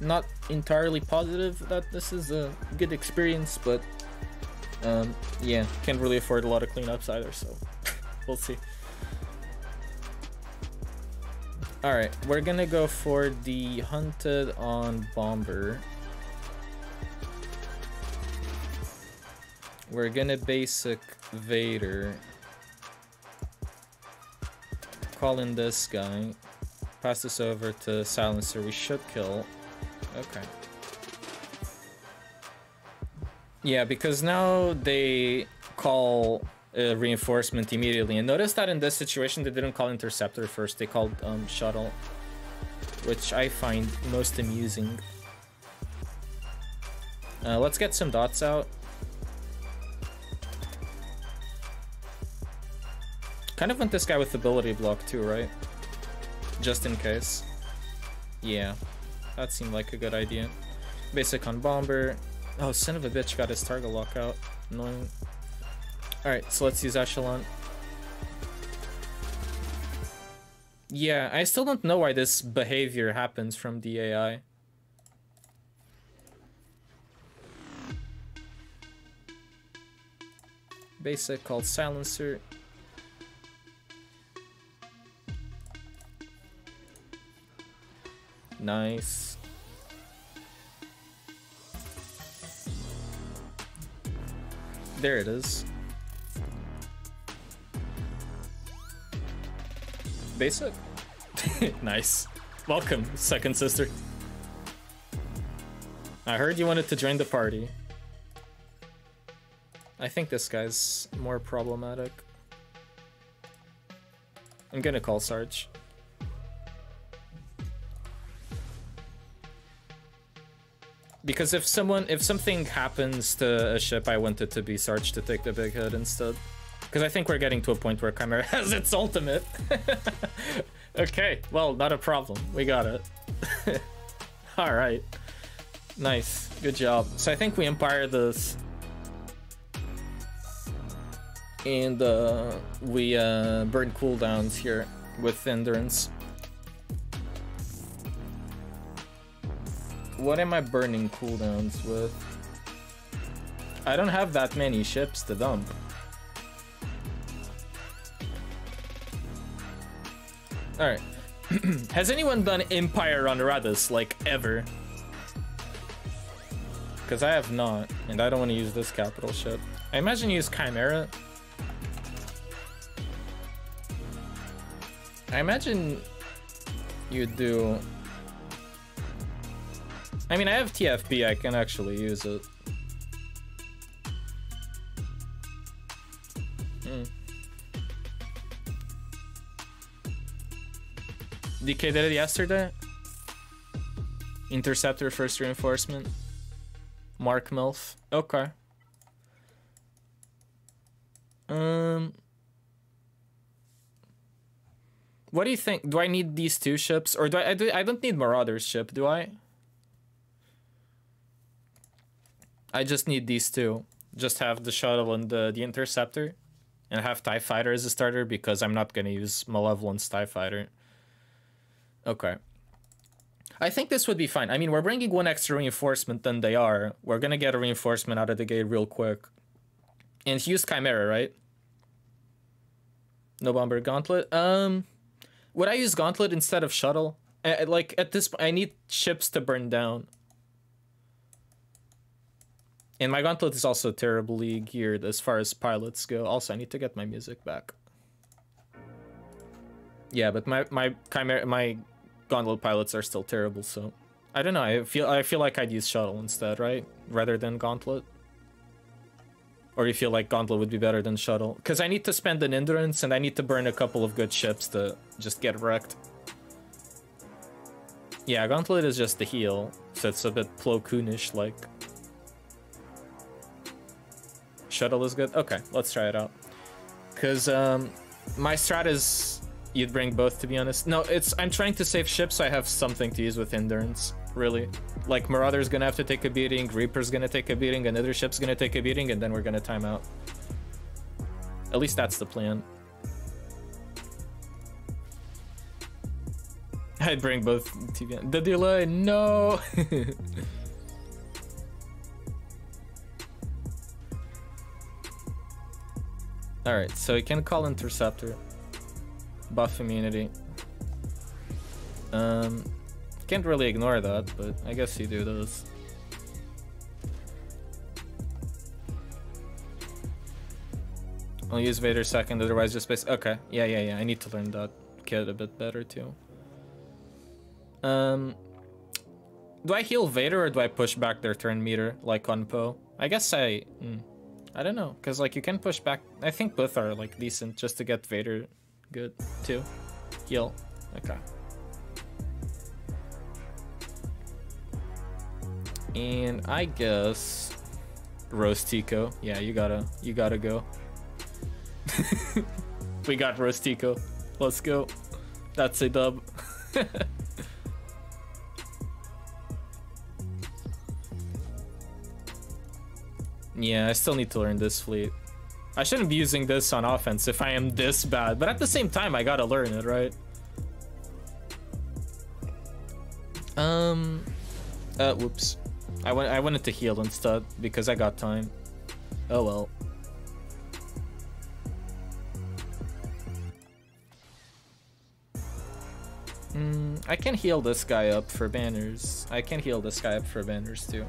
not entirely positive that this is a good experience, but yeah, can't really afford a lot of cleanups either, so we'll see. Alright, we're gonna go for the Hunted on Bomber. We're gonna basic Vader. Call in this guy. Pass this over to Silencer. We should kill. Okay. Yeah, because now they call reinforcement immediately. And notice that in this situation, they didn't call Interceptor first. They called Shuttle, which I find most amusing. Let's get some dots out. Kind of want this guy with ability block too, right? Just in case. Yeah, that seemed like a good idea. Basic on Bomber. Oh, son of a bitch got his target lock out. Annoying. Alright, so let's use Echelon. Yeah, I still don't know why this behavior happens from the AI. Basic called Silencer. Nice. There it is. Basic. Nice. Welcome, second sister. I heard you wanted to join the party. I think this guy's more problematic. I'm gonna call Sarge. Because if something happens to a ship, I want it to be Sarge to take the big hit instead. Because I think we're getting to a point where Chimeara has its ultimate. Okay, well, not a problem. We got it. Alright. Nice. Good job. So I think we Empire this. And we burn cooldowns here with Endurance. What am I burning cooldowns with? I don't have that many ships to dump. Alright. Has anyone done Empire on Raddus, like, ever? Because I have not, and I don't want to use this capital ship. I imagine you use Chimeara. I imagine you do... I mean, I have TFB, I can actually use it. DK did it yesterday? Interceptor first reinforcement. Mark MILF. Okay. What do you think? Do I need these two ships? Or I don't need Marauder's ship, do I? I just need these two. Just have the shuttle and the Interceptor. And have TIE Fighter as a starter because I'm not going to use Malevolent's TIE Fighter. Okay. I think this would be fine. I mean, we're bringing one extra reinforcement than they are. We're going to get a reinforcement out of the gate real quick. And use Chimeara, right? No Bomber Gauntlet. Would I use Gauntlet instead of Shuttle? Like, at this point, I need ships to burn down. And my Gauntlet is also terribly geared as far as pilots go. Also, I need to get my music back. Yeah, but my Gauntlet pilots are still terrible, so... I don't know, I feel like I'd use Shuttle instead, right? Rather than Gauntlet. Or you feel like Gauntlet would be better than Shuttle? Because I need to spend an Endurance, and I need to burn a couple of good ships to just get wrecked. Yeah, Gauntlet is just the heal, so it's a bit Plo Koonish like. Shuttle is good? Okay, let's try it out. Because my strat is you'd bring both, to be honest. No, I'm trying to save ships so I have something to use with Endurance, really. Like, Marauder's gonna have to take a beating, Reaper's gonna take a beating, another ship's gonna take a beating, and then we're gonna time out. At least that's the plan. I'd bring both TV. The delay, no. All right, so you can call Interceptor, buff immunity. Can't really ignore that, but I guess you do those. I'll use Vader second, otherwise just space. Okay, yeah. I need to learn that kit a bit better too. Do I heal Vader or do I push back their turn meter like on Poe? I guess I don't know, because like you can push back. I think both are like decent just to get Vader good too. Heal. Okay. And I guess Roast Tico. Yeah, you gotta go. We got Roast Tico. Let's go. That's a dub. Yeah, I still need to learn this fleet. I shouldn't be using this on offense if I am this bad, but at the same time, I gotta learn it, right? Whoops. I wanted to heal instead because I got time. Oh well. I can heal this guy up for banners. I can heal this guy up for banners too.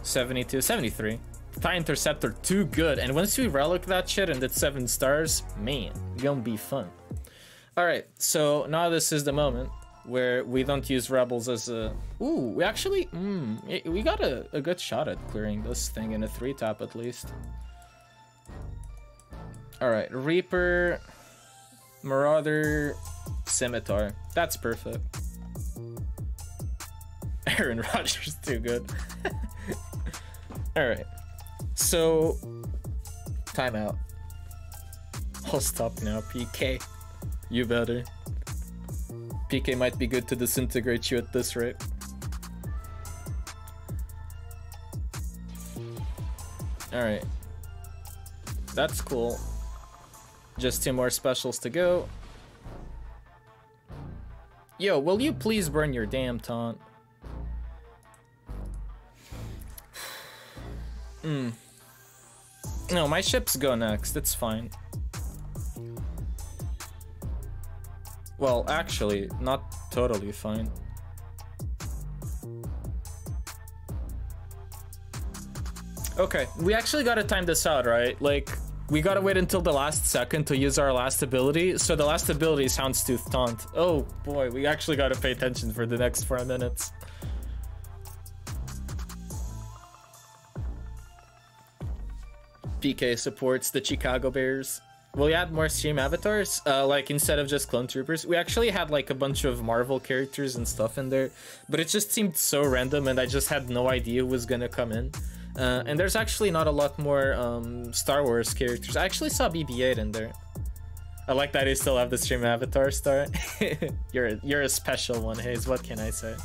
72, 73. TIE Interceptor, too good. And once we relic that shit and it's 7 stars, man, gonna be fun. Alright, so now this is the moment where we don't use rebels as a... Ooh, we actually... we got a good shot at clearing this thing in a 3-tap at least. Alright, Reaper, Marauder, Scimitar. That's perfect. Aaron Rodgers, too good. Alright, so timeout. I'll stop now, PK. You better. PK might be good to disintegrate you at this rate. Alright. That's cool. Just 2 more specials to go. Yo, will you please burn your damn taunt? No, my ships go next. It's fine. Well, actually, not totally fine. Okay, we actually gotta time this out, right? Like, we gotta wait until the last second to use our last ability. So the last ability is Houndstooth Taunt. Oh boy, we actually gotta pay attention for the next 4 minutes. PK supports the Chicago Bears. Will we add more stream avatars? Like instead of just clone troopers? We actually had like a bunch of Marvel characters and stuff in there, but it just seemed so random and I just had no idea who was gonna come in. And there's actually not a lot more Star Wars characters. I actually saw BB-8 in there. I like that I still have the stream avatar star. You're a special one, Hayes. What can I say?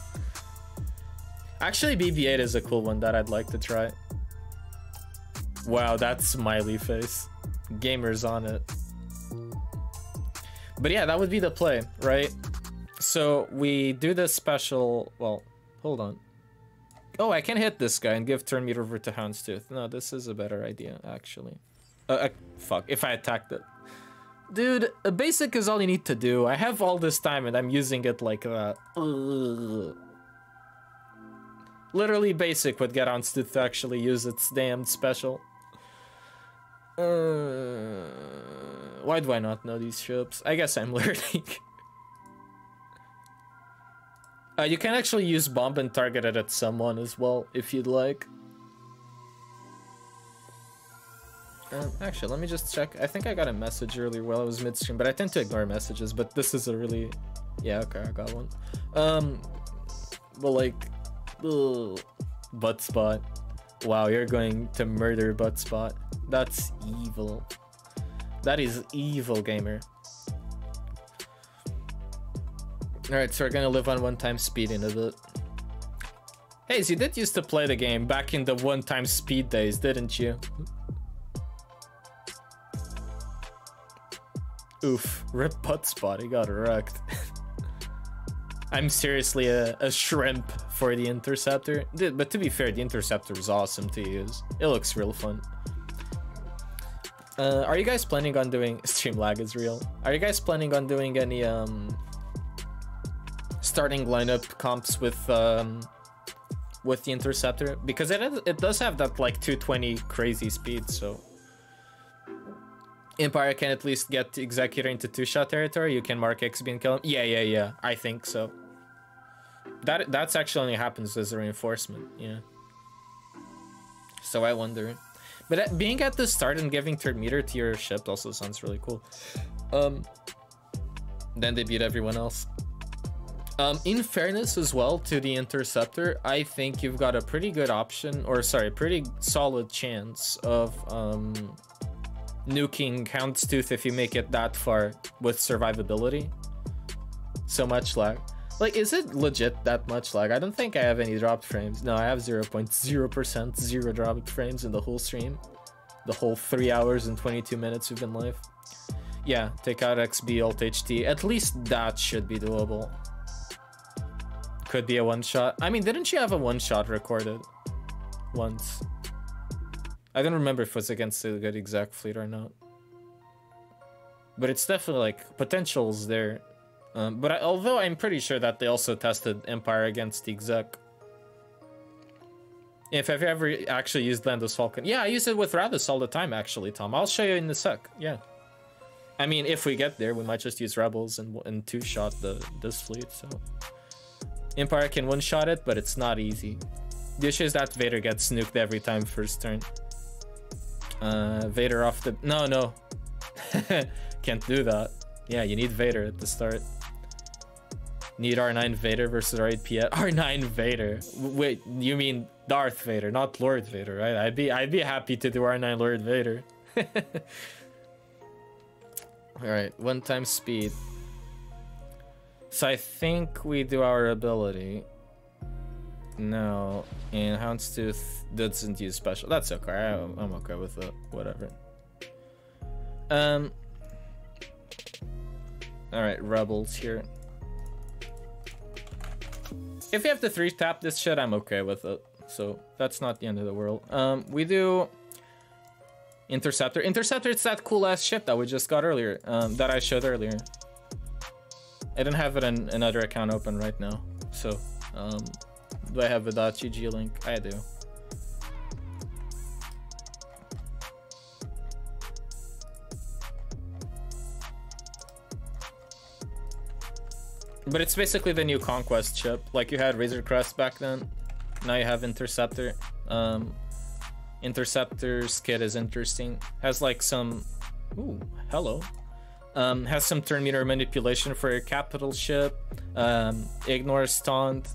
Actually, BB-8 is a cool one that I'd like to try. Wow, that smiley face. Gamers on it. But yeah, that would be the play, right? So we do this special... Well, hold on. Oh, I can hit this guy and give turn meter over to Houndstooth. No, this is a better idea, actually. Fuck, if I attacked it. Dude, a basic is all you need to do. I have all this time and I'm using it like that. Ugh. Literally basic would get Houndstooth to actually use its damn special. Why do I not know these ships? I guess I'm learning. You can actually use bomb and target it at someone as well, if you'd like. Actually, let me just check. I think I got a message earlier while I was midstream, but I tend to ignore messages, but this is a really... Yeah, okay, I got one. But like... Ugh. Butt spot. Wow, you're going to murder Butt spot. That's evil. That is evil, gamer. Alright, so we're gonna live on 1 time speed in a bit. Hey, so you did used to play the game back in the 1 time speed days, didn't you? Oof, rip Butt spot, he got wrecked. I'm seriously a shrimp for the Interceptor. But to be fair, the Interceptor is awesome to use. It looks real fun. Are you guys planning on doing... Stream lag is real. Are you guys planning on doing any starting lineup comps with the Interceptor? Because it does have that like 220 crazy speed, so... Empire can at least get Executor into 2-shot territory. You can mark XB and kill him. Yeah. I think so. That's actually only happens as a reinforcement. Yeah. So I wonder. But being at the start and giving third meter to your ship also sounds really cool. Then they beat everyone else. In fairness as well to the Interceptor, I think you've got a pretty good option, or sorry, pretty solid chance of nuking Houndstooth if you make it that far with survivability. So much lag. Like, is it legit that much lag? I don't think I have any dropped frames. No, I have 0.0% zero dropped frames in the whole stream. The whole 3 hours and 22 minutes we've been live. Yeah, take out XB, Alt HT. At least that should be doable. Could be a one-shot. I mean, didn't you have a one-shot recorded once? I don't remember if it was against a good exec fleet or not. But it's definitely like potentials there. Although I'm pretty sure that they also tested Empire against the exec. If I've ever actually used Lando's Falcon. Yeah, I use it with Raddus all the time actually, Tom. I'll show you in a sec. Yeah. I mean, if we get there, we might just use Rebels and two-shot this fleet, so... Empire can one-shot it, but it's not easy. The issue is that Vader gets nuked every time first turn. Vader off the... No. Can't do that. Yeah, you need Vader at the start. Need R9 Vader versus R8 PF. R9 Vader. Wait, you mean Darth Vader, not Lord Vader, right? I'd be happy to do R9 Lord Vader. Alright, 1 speed. So I think we do our ability. No, and Houndstooth doesn't use special. That's okay. I'm okay with it. Whatever. Alright, Rebels here. If you have to 3-tap this shit, I'm okay with it. So that's not the end of the world. We do Interceptor. Interceptor, it's that cool ass ship that we just got earlier. That I showed earlier. I don't have it in another account open right now. So, do I have a .gg link? I do. But it's basically the new Conquest ship. Like you had Razor Crest back then. Now you have Interceptor. Interceptor's kit is interesting. Has like some... Ooh, hello. Has some turn meter manipulation for your capital ship. Ignores taunt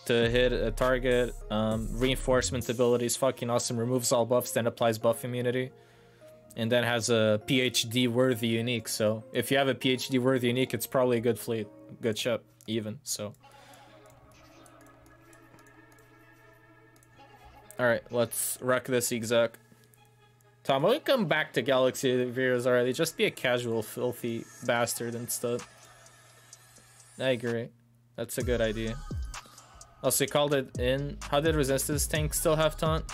to hit a target. Reinforcement ability is fucking awesome. Removes all buffs, then applies buff immunity. And then has a PhD worthy unique. So if you have a PhD worthy unique, it's probably a good fleet. Good ship, even. So. Alright, let's wreck this exec. Tom, will you come back to Galaxy videos already? Just be a casual, filthy bastard instead. I agree. That's a good idea. Also, you called it in. How did Resistance tank still have taunt?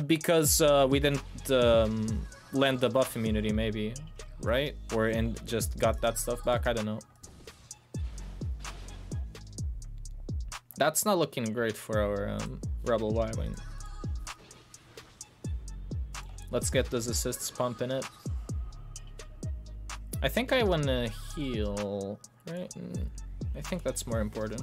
Because we didn't land the buff immunity, maybe. Right? Or just got that stuff back? I don't know. That's not looking great for our Rebel Y-Wing. Let's get those assists pumping it. I think I want to heal, right? I think that's more important.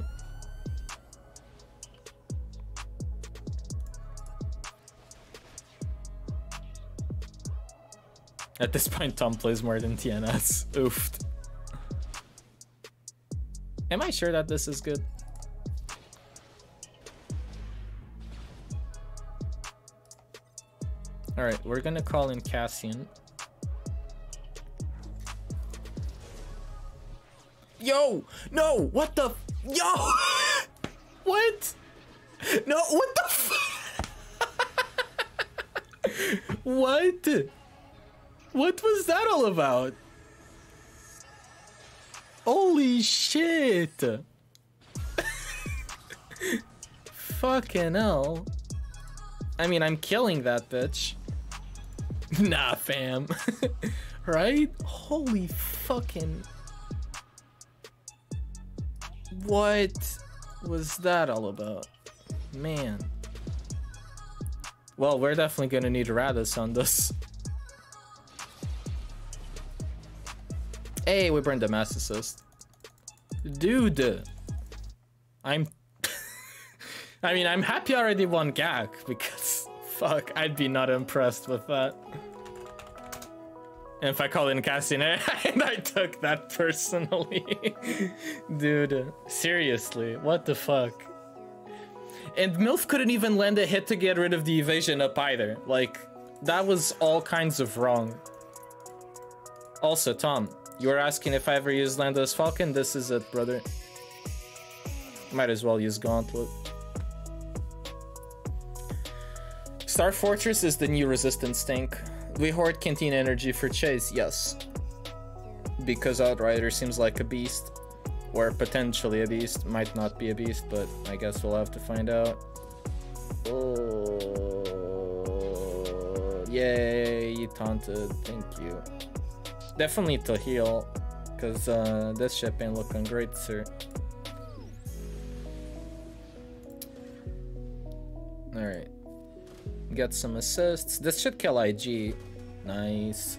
At this point, Tom plays more than TNS. Oofed. Am I sure that this is good? Alright, we're gonna call in Cassian. Yo! No! What the? Yo! What? No, what the What? What was that all about? Holy shit! Fucking hell. I mean, I'm killing that bitch. Nah, fam. Right? Holy fucking... What was that all about? Man. Well, we're definitely gonna need Raddus on this. Hey, we burned the mass assist. Dude. I'm... I mean, I'm happy I already won GAC, because... Fuck, I'd be not impressed with that. And if I call in Cassine, and I took that personally. Dude, seriously, what the fuck? And MILF couldn't even land a hit to get rid of the evasion up either. Like, that was all kinds of wrong. Also, Tom, you were asking if I ever used Lando's Falcon. This is it, brother. Might as well use Gauntlet. Star Fortress is the new resistance tank. We hoard Canteen energy for Chase, yes. Because Outrider seems like a beast. Or potentially a beast. Might not be a beast, but I guess we'll have to find out. Oh, yay, you taunted. Thank you. Definitely to heal. Because this ship ain't looking great, sir. Alright. Get some assists. This should kill IG. Nice.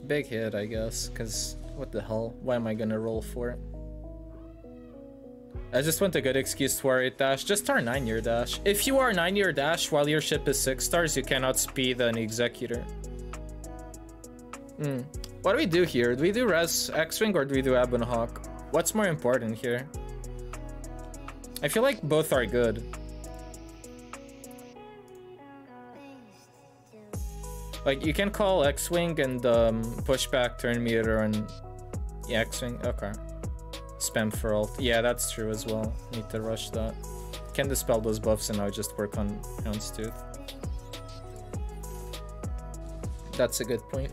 Big hit, I guess, because what the hell? Why am I gonna roll for it? I just want a good excuse to R8 dash. Just R9 your dash. If you R9 your dash while your ship is 6 stars, you cannot speed an Executor. What do we do here? Do we do Res X-Wing or do we do Ebon Hawk? What's more important here? I feel like both are good. Like, you can call X-Wing and push back turn meter on X-Wing. Okay. Spam for ult. Yeah, that's true as well. Need to rush that. Can dispel those buffs and now just work on Houndstooth. That's a good point.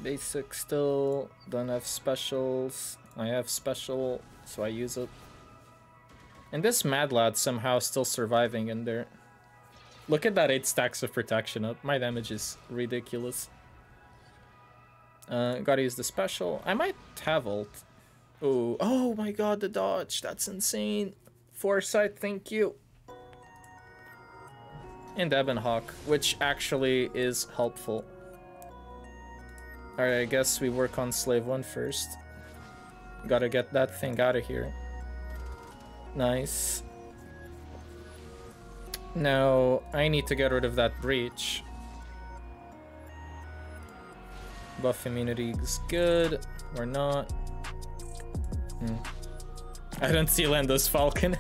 Basic still, don't have specials. I have special, so I use it. And this Mad Lad somehow still surviving in there. Look at that 8 stacks of protection up. My damage is ridiculous. Gotta use the special. I might have ult. Ooh. Oh my god, the dodge. That's insane. Foresight, thank you. And Ebon Hawk, which actually is helpful. Alright, I guess we work on Slave 1 first. Gotta get that thing out of here. Nice. Now, I need to get rid of that breach. Buff immunity is good, or not. I don't see Lando's Falcon.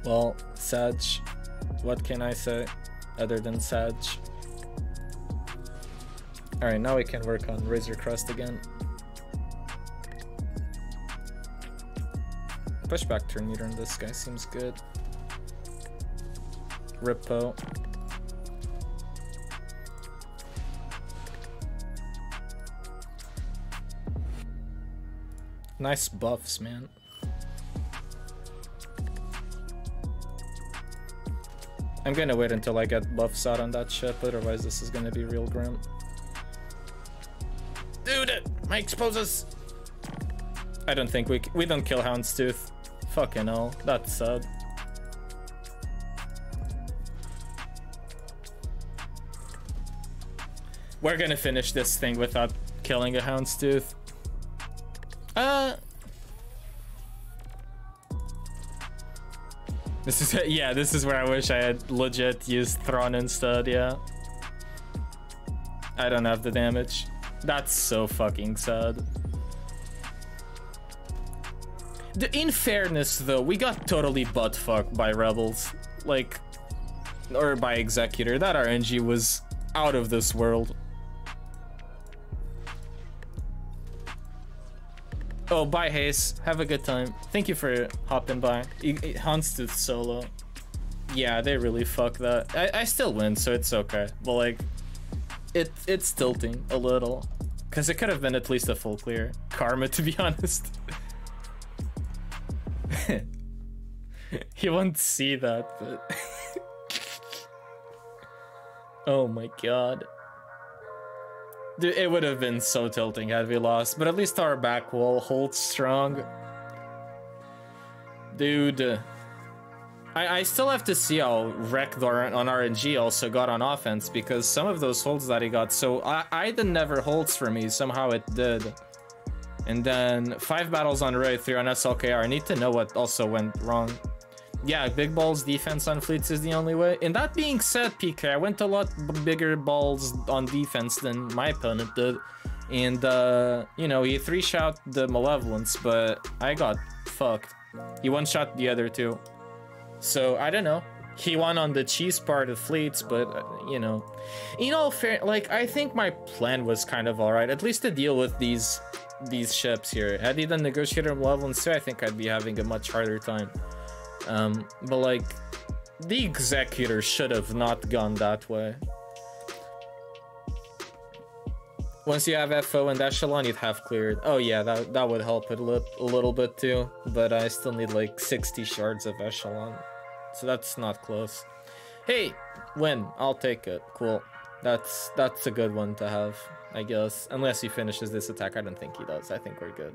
Well, Sag. What can I say other than Sag? Alright, now we can work on Razor Crest again. Pushback turn meter on this guy seems good. Rippo. Nice buffs, man. I'm gonna wait until I get buffs out on that ship, otherwise this is gonna be real grim. Dude, my exposes. I don't think we don't kill Houndstooth. Fucking hell, that's sad. We're gonna finish this thing without killing a Houndstooth. This is yeah. This is where I wish I had legit used Thrawn instead. Yeah. I don't have the damage. That's so fucking sad. In fairness, though, we got totally butt-fucked by Rebels. Like, or by Executor. That RNG was out of this world. Oh, bye, Hayes. Have a good time. Thank you for hopping by. Houndstooth solo. Yeah, they really fuck that. I still win, so it's okay. But like, it's tilting a little. Because it could have been at least a full clear. Karma, to be honest. He won't see that, but... Oh my god. Dude, it would have been so tilting had we lost, but at least our back wall holds strong. Dude. I still have to see how wrecked on RNG also got on offense, because some of those holds that he got, so Iden never holds for me, somehow it did. And then 5 battles on Ray, 3 on SLKR. I need to know what also went wrong. Yeah, big balls defense on fleets is the only way. And that being said, PK, I went a lot bigger balls on defense than my opponent did. And, you know, he 3-shot the Malevolence, but I got fucked. He 1-shot the other 2. So, I don't know. He won on the cheese part of fleets, but, you know. In all fair, like, I think my plan was kind of alright. At least to deal with these ships here. Had he done Negotiator Malevolence too, I think I'd be having a much harder time. But like, the Executor should have not gone that way. Once you have FO and Echelon, you'd have cleared. Oh yeah, that would help it a little bit too, but I still need like 60 shards of Echelon, so that's not close. Hey, win, I'll take it. Cool. That's a good one to have, I guess. Unless he finishes this attack, I don't think he does. I think we're good.